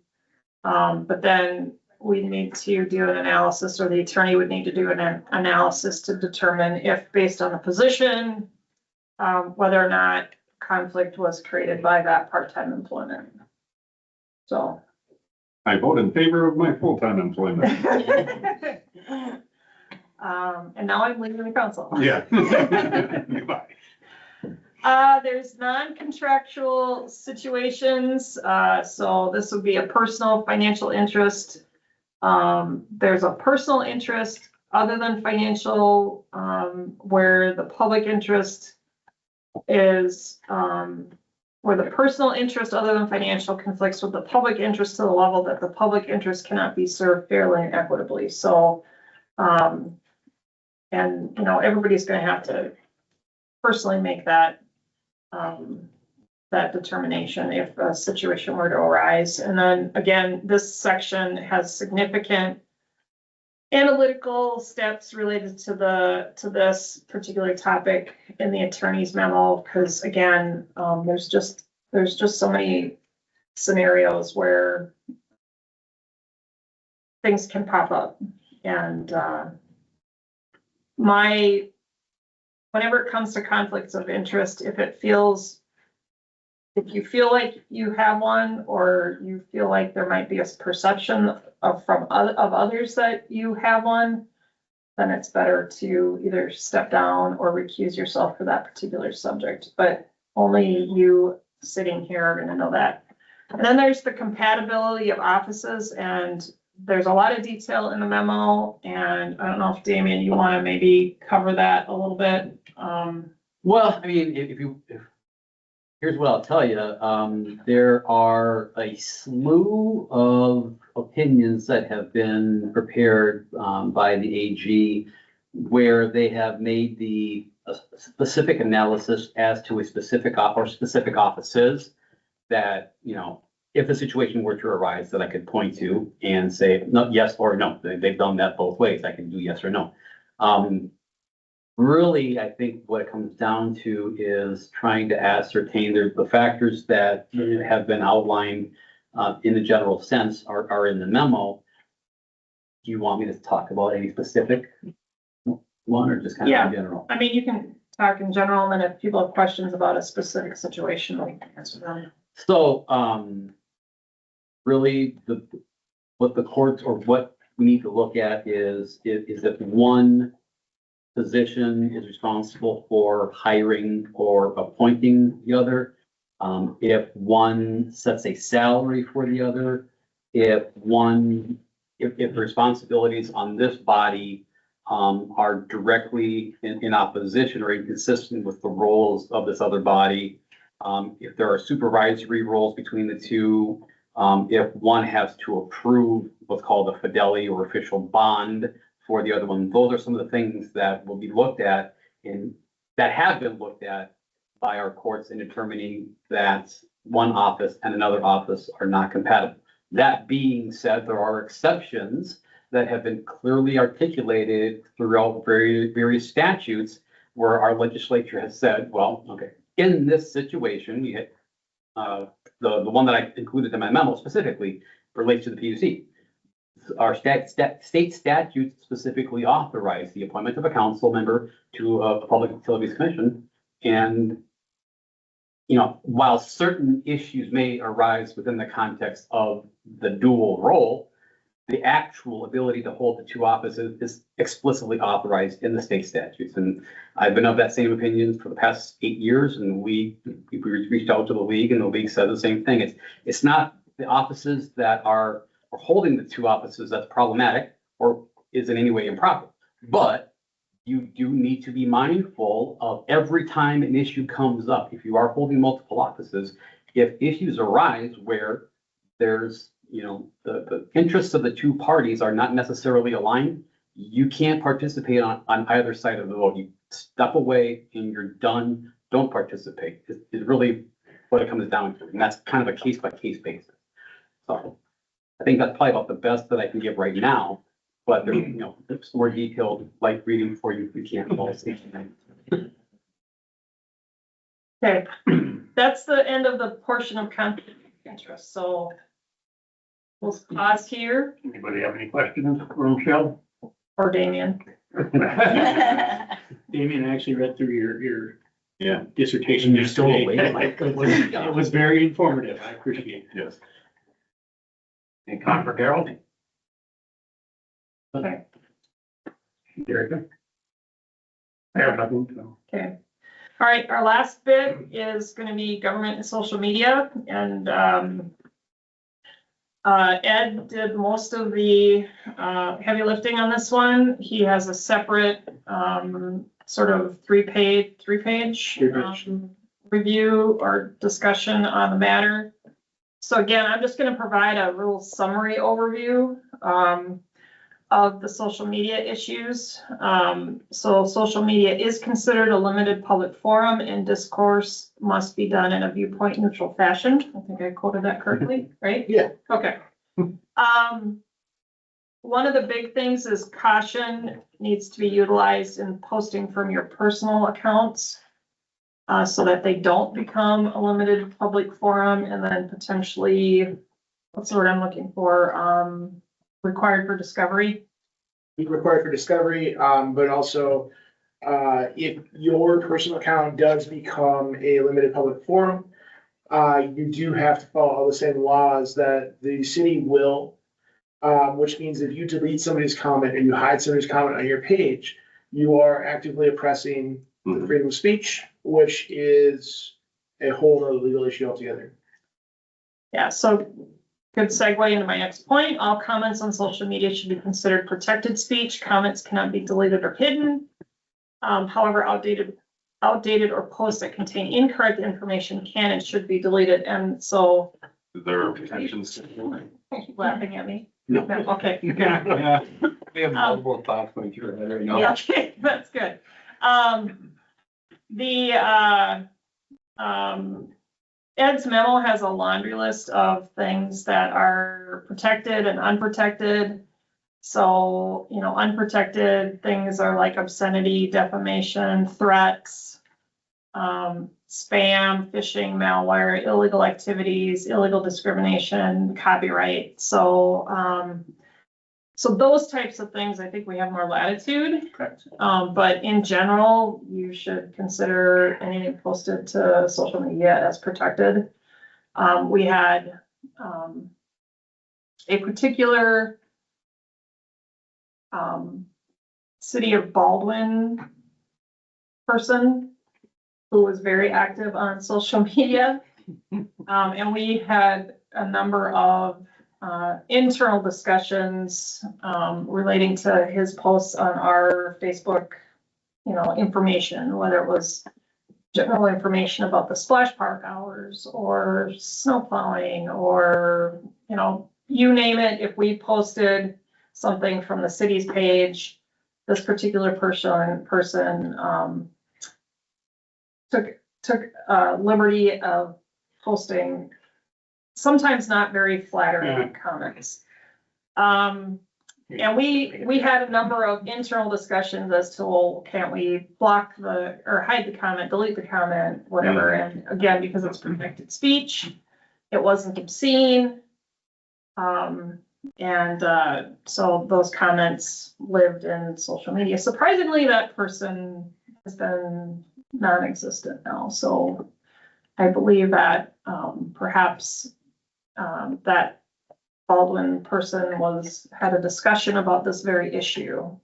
but then we need to do an analysis, or the attorney would need to do an analysis to determine if, based on the position, whether or not conflict was created by that part-time employment. So. I vote in favor of my full-time employment. And now I'm leaving the council. Yeah. Goodbye. There's non-contractual situations, so this would be a personal financial interest. There's a personal interest other than financial, where the public interest is, where the personal interest other than financial conflicts with the public interest to the level that the public interest cannot be served fairly and equitably. So, and everybody's gonna have to personally make that determination if a situation were to arise. And then again, this section has significant analytical steps related to this particular topic in the attorney's memo, because again, there's just there's just so many scenarios where things can pop up. And, whenever it comes to conflicts of interest, if you feel like you have one, or you feel like there might be a perception of others that you have one, then it's better to either step down or recuse yourself for that particular subject. But only you sitting here are gonna know that. And then there's the compatibility of offices, and there's a lot of detail in the memo, and I don't know if Damien, you wanna maybe cover that a little bit? Well, I mean, here's what I'll tell you. There are a slew of opinions that have been prepared by the AG where they have made the specific analysis as to a specific or specific offices that, you know, if a situation were to arise that I could point to and say, no, yes or no. They've done that both ways. I can do yes or no. Really, I think what it comes down to is trying to ascertain the factors that have been outlined in the general sense are in the memo. Do you want me to talk about any specific one or just kind of Yeah. in general? I mean, you can talk in general, and then if people have questions about a specific situation, we can answer them. So, really, what the courts or what we need to look at is if one position is responsible for hiring or appointing the other, if one sets a salary for the other, if the responsibilities on this body are directly in opposition or inconsistent with the roles of this other body, if there are supervisory roles between the two, if one has to approve what's called a fidelity or official bond for the other one, those are some of the things that will be looked at and that have been looked at by our courts in determining that one office and another office are not compatible. That being said, there are exceptions that have been clearly articulated throughout various statutes where our legislature has said, well, okay, in this situation, you hit, the one that I included in my memo specifically relates to the PUC. Our state statutes specifically authorize the appointment of a council member to a Public Utilities Commission. And, you know, while certain issues may arise within the context of the dual role, the actual ability to hold the two offices is explicitly authorized in the state statutes. And I've been of that same opinion for the past 8 years, and we reached out to the league, and the league said the same thing. It's not the offices that are holding the two offices that's problematic or is in any way improper. But you do need to be mindful of every time an issue comes up, if you are holding multiple offices, if issues arise where there's, you know, the interests of the two parties are not necessarily aligned, you can't participate on either side of the vote. You step away and you're done. Don't participate is really what it comes down to. And that's kind of a case by case basis. So I think that's probably about the best that I can give right now, but there's, you know, it's more detailed, like reading for you if you can't fall asleep tonight. Okay, that's the end of the portion of conflict of interest, so we'll pause here Anybody have any questions for Michelle? for Damien. Damien actually read through your Yeah, dissertation You're still yesterday. awake. It was very informative. I appreciate it. yes. And Confer Carroll? Okay. Very good. I have nothing to. Okay. All right, our last bit is gonna be government and social media, and Ed did most of the heavy lifting on this one. He has a separate sort of three-page review or discussion on the matter. So again, I'm just gonna provide a real summary overview of the social media issues. So social media is considered a limited public forum, and discourse must be done in a viewpoint neutral fashion. I think I quoted that correctly, right? Yeah. Okay. One of the big things is caution needs to be utilized in posting from your personal accounts. so that they don't become a limited public forum, and then potentially, what's the word I'm looking for, required for discovery. Be required for discovery, but also, if your personal account does become a limited public forum, you do have to follow all the same laws that the city will. Which means if you delete somebody's comment or you hide somebody's comment on your page, you are actively oppressing the freedom of speech, which is a whole other legal issue altogether. Yeah, so good segue into my next point. All comments on social media should be considered protected speech. Comments cannot be deleted or hidden. However, outdated or posts that contain incorrect information can and should be deleted. And so, There are protections. are you laughing at me? No. Okay, good. Yeah, we have multiple thoughts going through our head right now. Yeah, okay, that's good. Ed's memo has a laundry list of things that are protected and unprotected. So, you know, unprotected things are like obscenity, defamation, threats, spam, phishing, malware, illegal activities, illegal discrimination, copyright. So, so those types of things, I think we have more latitude. Correct. But in general, you should consider anything posted to social media as protected. We had, a particular, city of Baldwin person who was very active on social media. And we had a number of internal discussions relating to his posts on our Facebook, you know, information, whether it was general information about the splash park hours or snow plowing or, you know, you name it. If we posted something from the city's page, this particular person took liberty of posting sometimes not very flattering comments. And we had a number of internal discussions as to, well, can't we block or hide the comment, delete the comment, whatever. And again, because it's protected speech, it wasn't obscene. So those comments lived in social media. Surprisingly, that person has been non-existent now. So I believe that perhaps that Baldwin person had a discussion about this very issue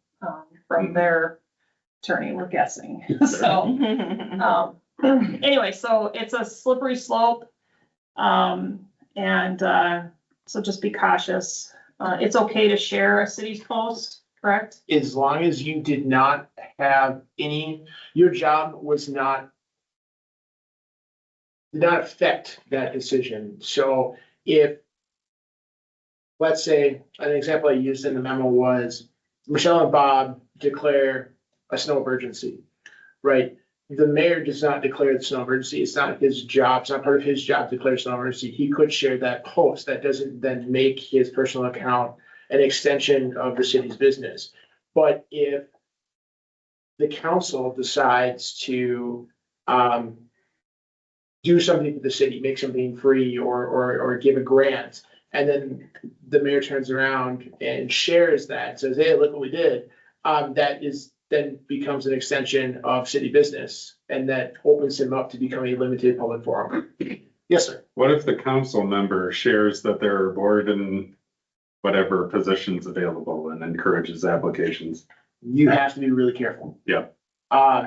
from their attorney, we're guessing. So anyway, so it's a slippery slope. So just be cautious. It's okay to share a city's post, correct? As long as you did not have your job did not affect that decision. So if, let's say, an example I used in the memo was Michelle and Bob declare a snow emergency, right? The mayor does not declare the snow emergency. It's not his job. It's not part of his job to declare snow emergency. He could share that post. That doesn't then make his personal account an extension of the city's business. But if the council decides to do something for the city, make something free or give a grant, and then the mayor turns around and shares that, says, hey, look what we did, that then becomes an extension of city business, and that opens him up to become a limited public forum. Yes, sir. What if the council member shares that there are board and whatever positions available and encourages applications? You have to be really careful. Yeah.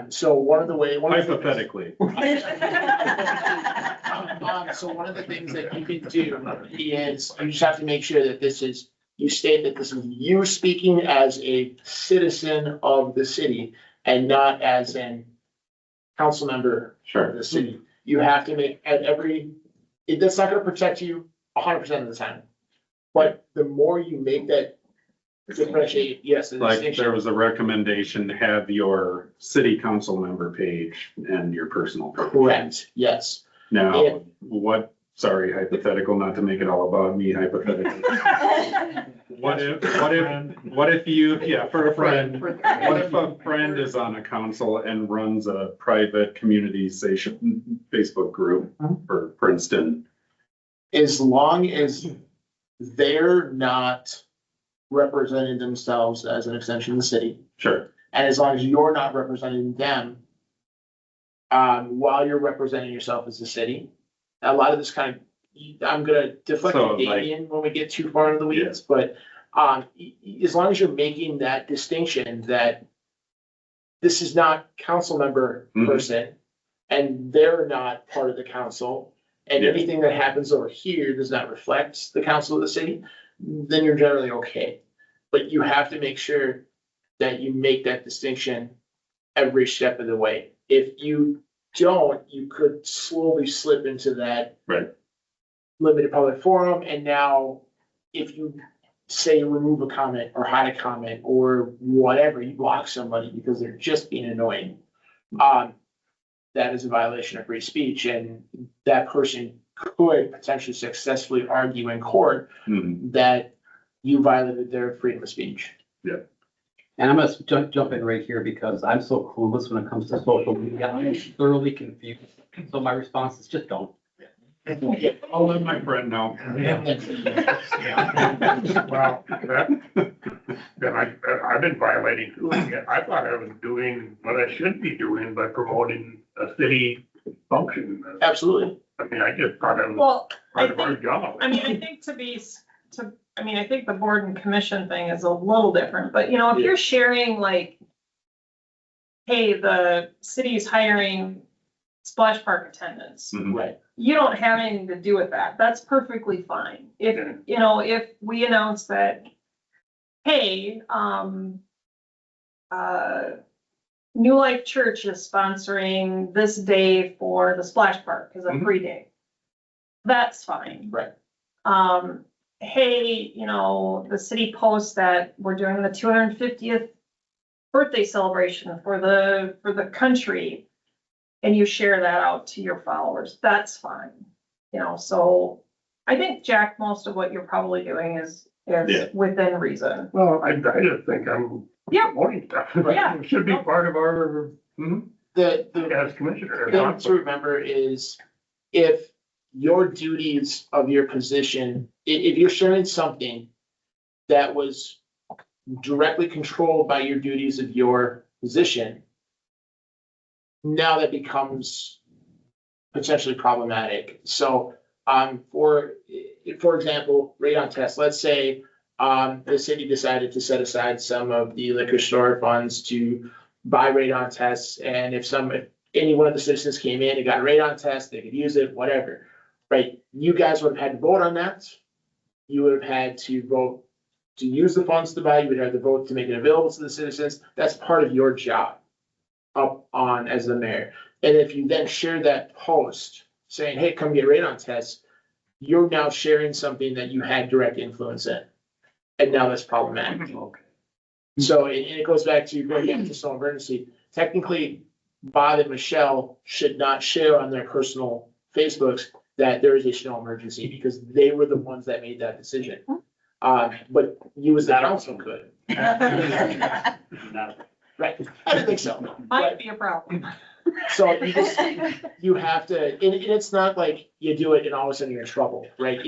So one of the Hypothetically. So one of the things that you can do is you just have to make sure that you state that this is you speaking as a citizen of the city and not as an council member of the city. You have to make that's not gonna protect you 100% of the time. But the more you make that differentiate, yes. Like there was a recommendation, have your city council member page and your personal page. Correct, yes. Now, hypothetical, not to make it all about me, hypothetical. what if you, yeah, for a friend, what if a friend is on a council and runs a private community station, Facebook group for Princeton? As long as they're not representing themselves as an extension of the city, Sure. and as long as you're not representing them, while you're representing yourself as a city, a lot of this kind of, I'm gonna deflect So, to like- Damien when we get too far into the weeds, but, as long as you're making that distinction that this is not council member Mhm. person, and they're not part of the council, and Yeah. anything that happens over here does not reflect the council of the city, then you're generally okay. But you have to make sure that you make that distinction every step of the way. If you don't, you could slowly slip into that Right. limited public forum, and now if you say remove a comment or hide a comment or whatever, you block somebody because they're just being annoying. That is a violation of free speech, and that person could potentially successfully argue in court Mhm. that you violated their freedom of speech. And I'm gonna jump in right here because I'm so clueless when it comes to social media. I'm thoroughly confused. So my response is just don't. I'll let my friend know. Well, then I've been violating too. I thought I was doing what I should be doing by promoting a city function. Absolutely. I mean, I just thought it was Well, I part of our think, job. I mean, I think I think the board and commission thing is a little different, but you know, if you're sharing like, hey, the city's hiring splash park attendants, Mhm. Right. you don't have anything to do with that. That's perfectly fine. If, Yeah. you know, if we announce that, hey, New Life Church is sponsoring this day for the splash park as a Mhm. free day. That's fine. Right. Hey, you know, the city posts that we're doing the 250th birthday celebration for the country. And you share that out to your followers, that's fine. You know, so I think, Jack, most of what you're probably doing is Yeah. within reason. Well, I just think I'm Yeah. promoting stuff. Yeah. It should be part of our, The as commissioner. thing to remember is if your duties of your position, if you're sharing something that was directly controlled by your duties of your position, now that becomes potentially problematic. So, for example, radon tests, let's say, the city decided to set aside some of the liquor store funds to buy radon tests, and if any one of the citizens came in and got a radon test, they could use it, whatever, right? You guys would have had to vote on that. You would have had to vote to use the funds to buy, you would have to vote to make it available to the citizens. That's part of your job up on as the mayor. And if you then share that post saying, hey, come get radon tests, you're now sharing something that you had direct influence in. And now that's problematic. So, and it goes back to going back to snow emergency. Technically, Bob and Michelle should not share on their personal Facebooks that there is a snow emergency because they were the ones that made that decision. But you as the council could. Right, I didn't think so. Might But- be a problem. So you have to, and it's not like you do it and all of a sudden you're in trouble, right?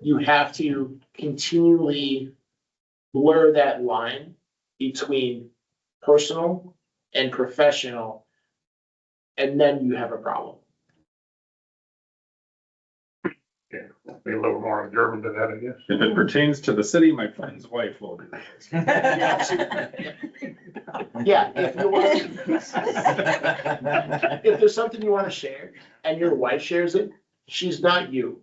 You have to continually blur that line between personal and professional, and then you have a problem. Yeah, be a little more observant to that, I guess. If it pertains to the city, my friend's wife will do this. Yeah, if you want, if there's something you want to share and your wife shares it, she's not you.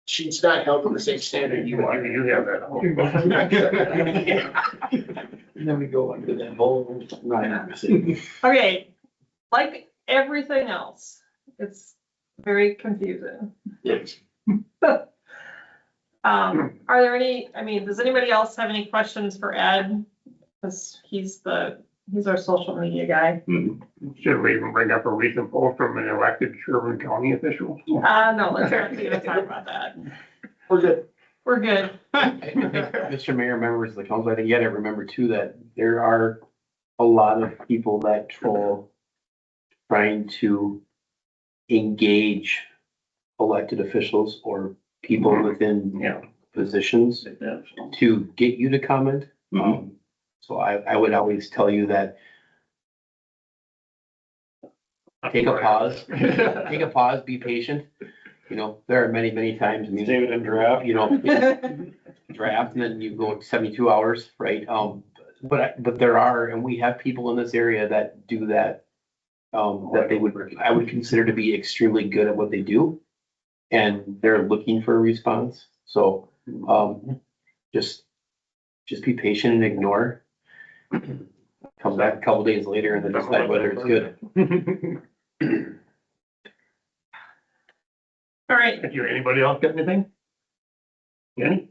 She's not held to the same standard you are. You have that. And then we go into that whole. Okay, like everything else, it's very confusing. Yes. Are there any, I mean, does anybody else have any questions for Ed? Cause he's our social media guy. Should we even bring up a recent poll from an elected Sherburne County official? No, let's not even talk about that. We're good. We're good. I think, Mr. Mayor, members of the council, I think you gotta remember too, that there are a lot of people that troll trying to engage elected officials or people within Yeah. positions to get you to comment. So I would always tell you that take a pause, be patient. You know, there are many, many times, I mean, Save it in draft. you know, draft and then you go 72 hours, right? But there are, and we have people in this area that do that. That I would consider to be extremely good at what they do. And they're looking for a response. So, just be patient and ignore. Come back a couple days later and then decide whether it's good. All right, Thank you. Anybody else got anything? Any?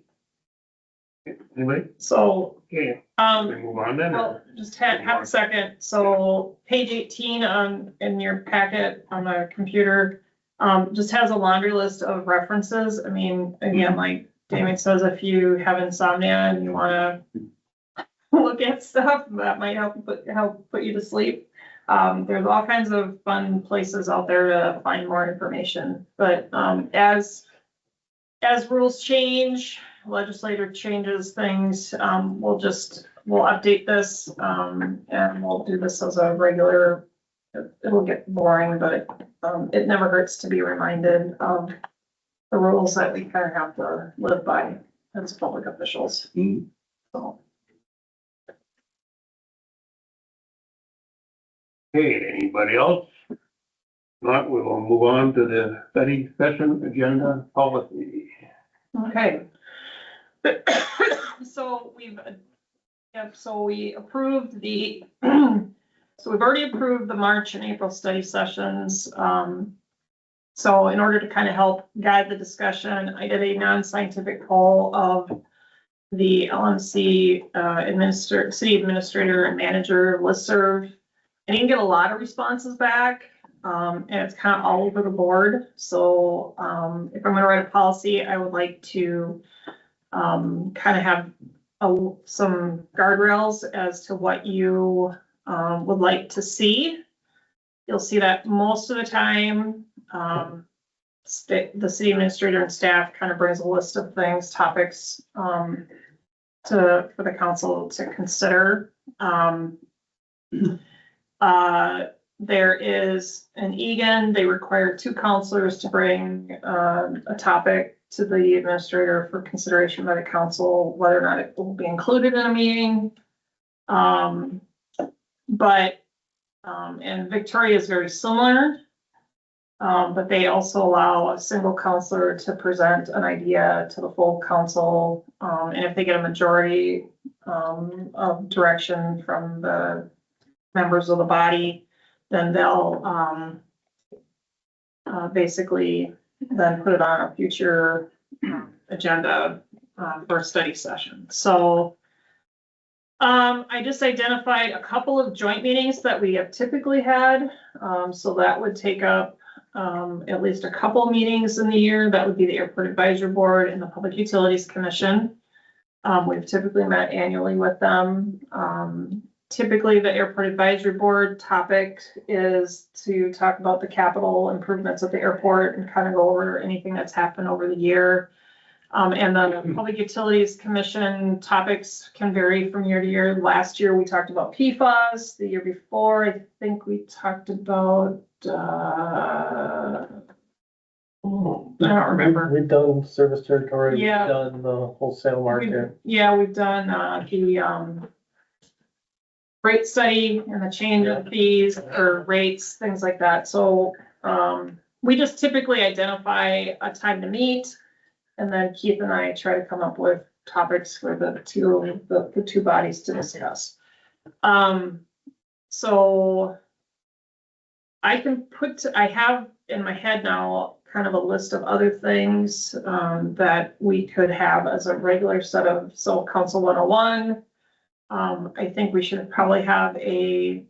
Anybody? so, Okay, we move on then. well, just have a second. So page 18 in your packet on the computer, just has a laundry list of references. I mean, again, like Damon says, if you have insomnia and you wanna look at stuff, that might help put you to sleep. There's all kinds of fun places out there to find more information, but, as rules change, legislator changes things, we'll update this, and we'll do this as a regular, it'll get boring, but, it never hurts to be reminded of the rules that we kind of have to live by as public officials. So. Okay, anybody else? Not, we will move on to the study session agenda policy. Okay. So we approved so we've already approved the March and April study sessions. So in order to kind of help guide the discussion, I did a non-scientific poll of the LMC city administrator and manager listserv. I didn't get a lot of responses back, and it's kind of all over the board. So if I'm gonna write a policy, I would like to kind of have some guardrails as to what you would like to see. You'll see that most of the time, the city administrator and staff kind of brings a list of things, topics for the council to consider. There is an EGAN, they require 2 counselors to bring a topic to the administrator for consideration by the council, whether or not it will be included in a meeting. And Victoria is very similar, but they also allow a single counselor to present an idea to the full council. And if they get a majority of direction from the members of the body, then they'll basically then put it on a future agenda for a study session. So I just identified a couple of joint meetings that we have typically had. So that would take up at least a couple meetings in the year. That would be the Airport Advisory Board and the Public Utilities Commission. We've typically met annually with them. Typically, the Airport Advisory Board topic is to talk about the capital improvements at the airport and kind of go over anything that's happened over the year. And the Public Utilities Commission topics can vary from year to year. Last year, we talked about PFAS. The year before, I think we talked about, I don't remember. We've done service territory, Yeah. we've done the wholesale market. We've done the rate study and the change of fees or rates, things like that. So we just typically identify a time to meet, and then Keith and I try to come up with topics for the two bodies to discuss. So I have in my head now kind of a list of other things that we could have as a regular set of, so Council 101. I think we should probably have a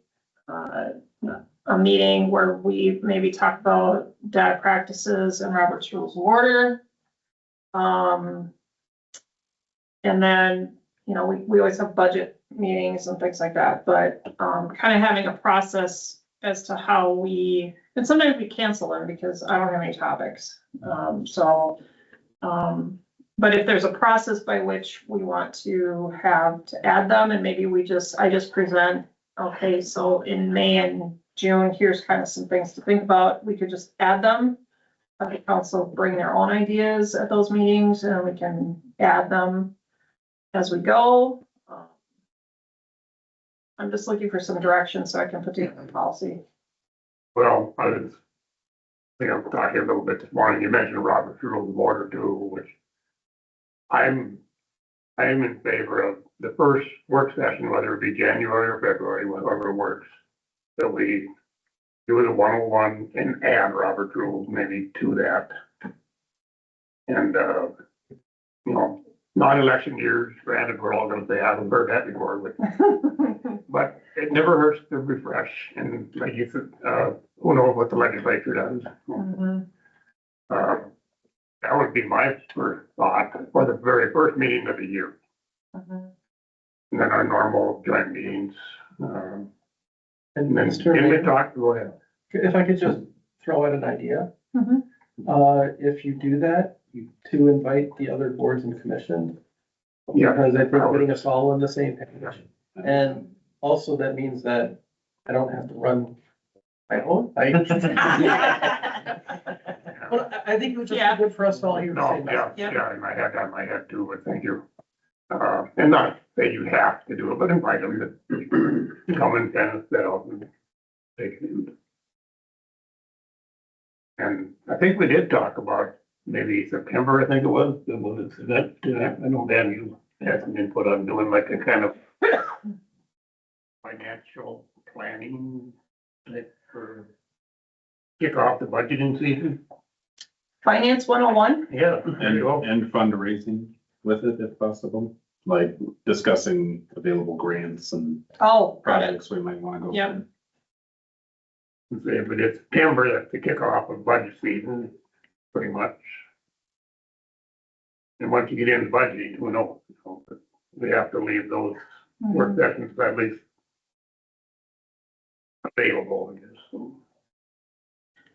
meeting where we maybe talk about data practices and Robert's Rules of Order. And then, you know, we always have budget meetings and things like that, but, kind of having a process as to how we, and sometimes we cancel them because I don't have any topics. But if there's a process by which we want to have to add them, and maybe I just present, okay, so in May and June, here's kind of some things to think about, we could just add them. Have the council bring their own ideas at those meetings, and we can add them as we go. I'm just looking for some direction so I can put together a policy. Well, I think I'm talking a little bit this morning, you mentioned Robert's Rules of Order too, which I'm in favor of the first work session, whether it be January or February, whatever works, that we do the 101 and add Robert's Rules maybe to that. And, you know, non-election years, granted, we're all gonna say, I haven't heard that before, but it never hurts to refresh, and like you said, who knows what the legislature does. Mhm. That would be my first thought for the very first meeting of the year. Mhm. And then our normal joint meetings, And and then, Mr. can we Mayor, talk, go ahead. if I could just throw out an idea, Mhm. if you do that, to invite the other boards and commissions. Yeah. Because I think getting us all on the same page. And also that means that I don't have to run my own. Well, I think it would just Yeah. be good for us all here to No, say that. yeah, and I had that in my head too, but thank you. And not that you have to do it, but invite them to come and kind of sit out and take it in. And I think we did talk about maybe September, I think it was, I know Dan, you had some input on doing like a kind of financial planning, like for kick off the budgeting season. Finance 101? Yeah. there you go. And fundraising with it if possible, like discussing available grants and Oh, got it. projects we might wanna go. Yep. for. Say, but it's September, that's the kickoff of budget season, pretty much. And once you get into budgeting, who knows, you know, but we have to leave those work sessions at least available, I guess. So,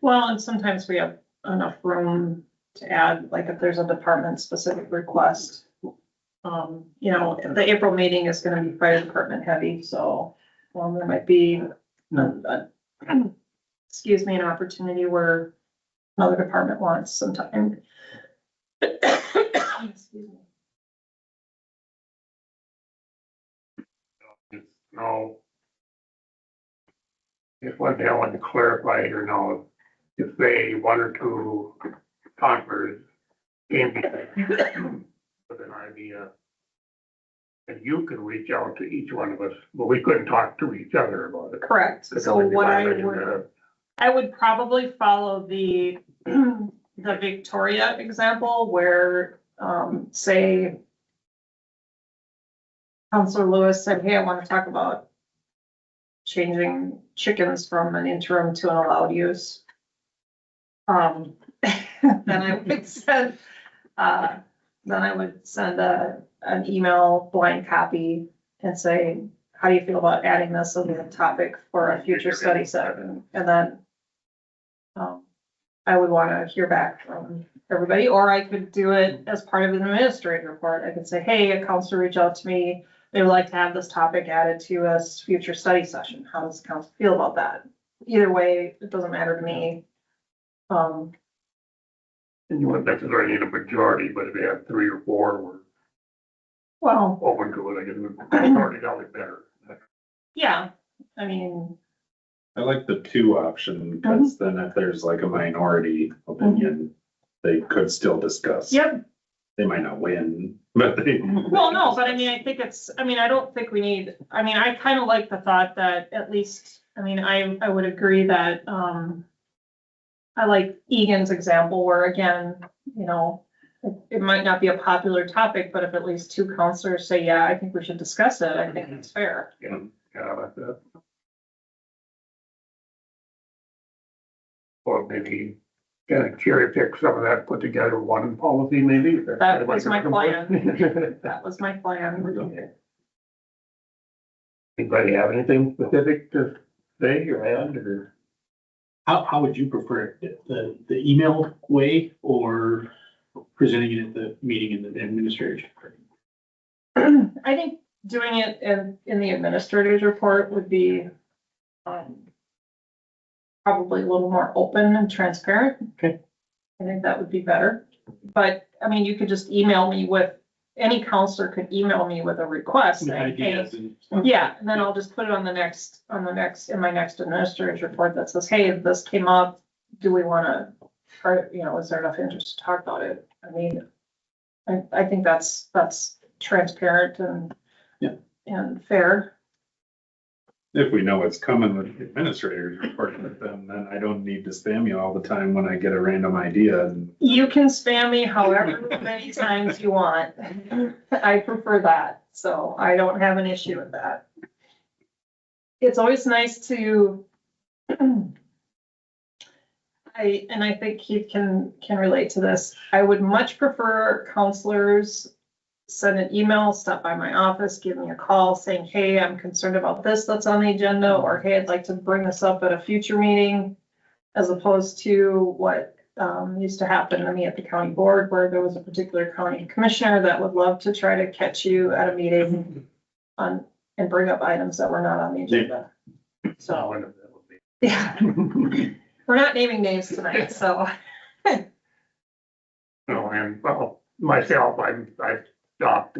Well, and sometimes we have enough room to add, like if there's a department specific request. You know, the April meeting is gonna be fire department heavy, so, there might be, excuse me, an opportunity where another department wants some time. Excuse me. it's no. Just one thing I want to clarify here now, if say one or two conference came to with an idea, and you could reach out to each one of us, but we couldn't talk to each other about it. Correct, Because so we'd be what violating I would probably follow the Victoria example where, say, Counselor Lewis said, hey, I want to talk about changing chickens from an interim to an allowed use. Then I would send an email blind copy and say, how do you feel about adding this as a topic for a future study session? And then I would want to hear back from everybody, or I could do it as part of an administrative report. I could say, hey, a counselor reached out to me. They would like to have this topic added to a future study session. How does the council feel about that? Either way, it doesn't matter to me. And you wouldn't necessarily need a majority, but if you have 3 or 4, we're Well, open to it, I guess, the majority is always better. yeah, I mean, I like the 2 option, because then if there's like a minority opinion, they could still discuss. yep. They might not win, but they. Well, no, but I mean, I don't think we need, I mean, I kind of like the thought that at least, I mean, I would agree that, I like Egan's example where again, you know, it might not be a popular topic, but if at least 2 counselors say, yeah, I think we should discuss it, I think it's fair. Yeah, I like that. Or maybe kind of cherry pick some of that, put together one policy maybe? That was my plan. That was my plan. Anybody have anything specific to say or add or? How would you prefer it? The email way or presenting it at the meeting in the administration? I think doing it in the administrator's report would be, probably a little more open and transparent. Okay. I think that would be better. But, I mean, you could just email me with, any counselor could email me with a request With saying, hey, ideas and. yeah, and then I'll just put it on the next, in my next administrator's report that says, hey, this came up. Do we wanna, or, you know, is there enough interest to talk about it? I mean, I think that's transparent and. Yeah. And fair. If we know what's coming with the administrators report with them, then I don't need to spam you all the time when I get a random idea. And You can spam me however many times you want. I prefer that, so I don't have an issue with that. It's always nice to, I think Keith can relate to this. I would much prefer counselors send an email, stop by my office, give me a call saying, hey, I'm concerned about this that's on the agenda, or hey, I'd like to bring this up at a future meeting, as opposed to what used to happen to me at the county board, where there was a particular county commissioner that would love to try to catch you at a meeting and bring up items that were not on the agenda. So, yeah, we're not naming names tonight, so. No, and well, myself, I stopped,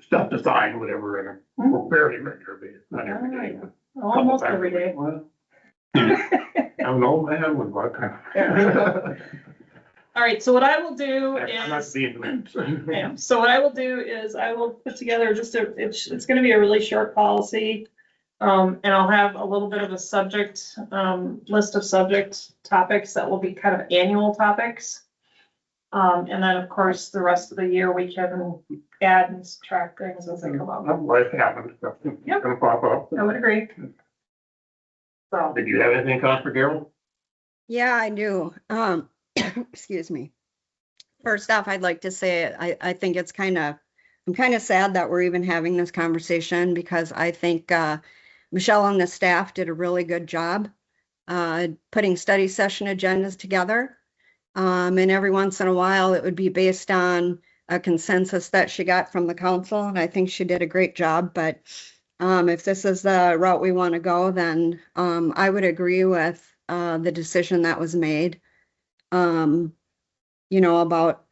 stuff to sign, whatever, and we're fairly regular, but not every day. but Almost every day. Well, I'm an old man with my time. All right, so what I will do I'm not is, being. yeah, so what I will do is I will put together just it's gonna be a really short policy. And I'll have a little bit of a subject, list of subject topics that will be kind of annual topics. And then, of course, the rest of the year, we can add and subtract things as they come up. Life happens, stuff Yep. gonna pop up. I would agree. So, Did you have anything, Counselor Carroll? Yeah, I do. Excuse me. First off, I'd like to say, I think it's I'm kind of sad that we're even having this conversation, because I think Michelle and the staff did a really good job putting study session agendas together. And every once in a while, it would be based on a consensus that she got from the council, and I think she did a great job. But if this is the route we want to go, then I would agree with the decision that was made. You know, about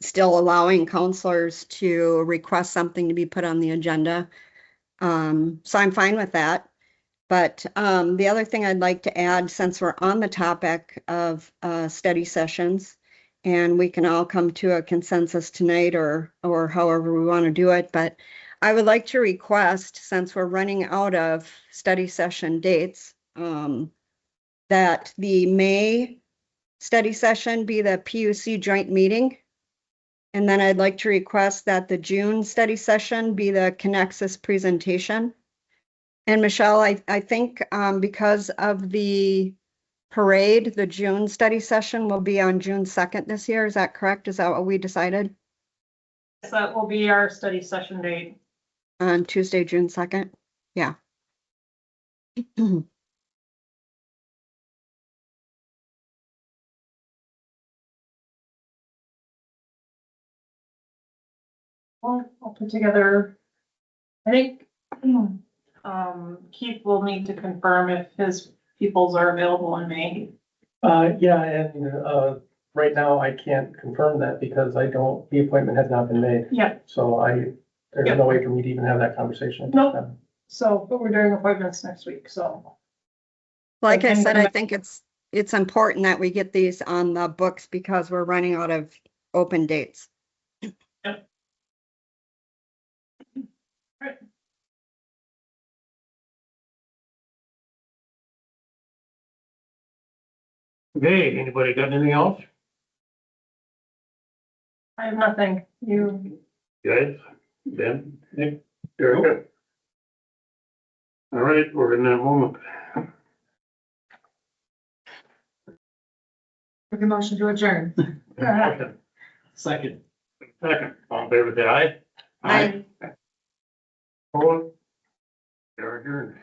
still allowing counselors to request something to be put on the agenda. So I'm fine with that. But the other thing I'd like to add, since we're on the topic of study sessions, and we can all come to a consensus tonight or however we want to do it, but I would like to request, since we're running out of study session dates, that the May study session be the PUC joint meeting. And then I'd like to request that the June study session be the Connexus presentation. And Michelle, I think because of the parade, the June study session will be on June 2nd this year. Is that correct? Is that what we decided? so that will be our study session date. On Tuesday, June 2nd? Yeah. Well, I'll put together, I think, Keith will need to confirm if his peoples are available in May. Yeah, and, right now I can't confirm that because the appointment has not been made. Yep. So there's no way for me to even have that conversation. Nope. So, but we're doing appointments next week, so. Like I And- said, I think it's important that we get these on the books because we're running out of open dates. Okay, anybody got anything else? I have nothing. You, Guys, Ben, Nick, very good. All right, we're in that moment. Make a motion to adjourn. Motion. Second. Second, all in favor, say aye. Aye. Opposed? They're adjourned.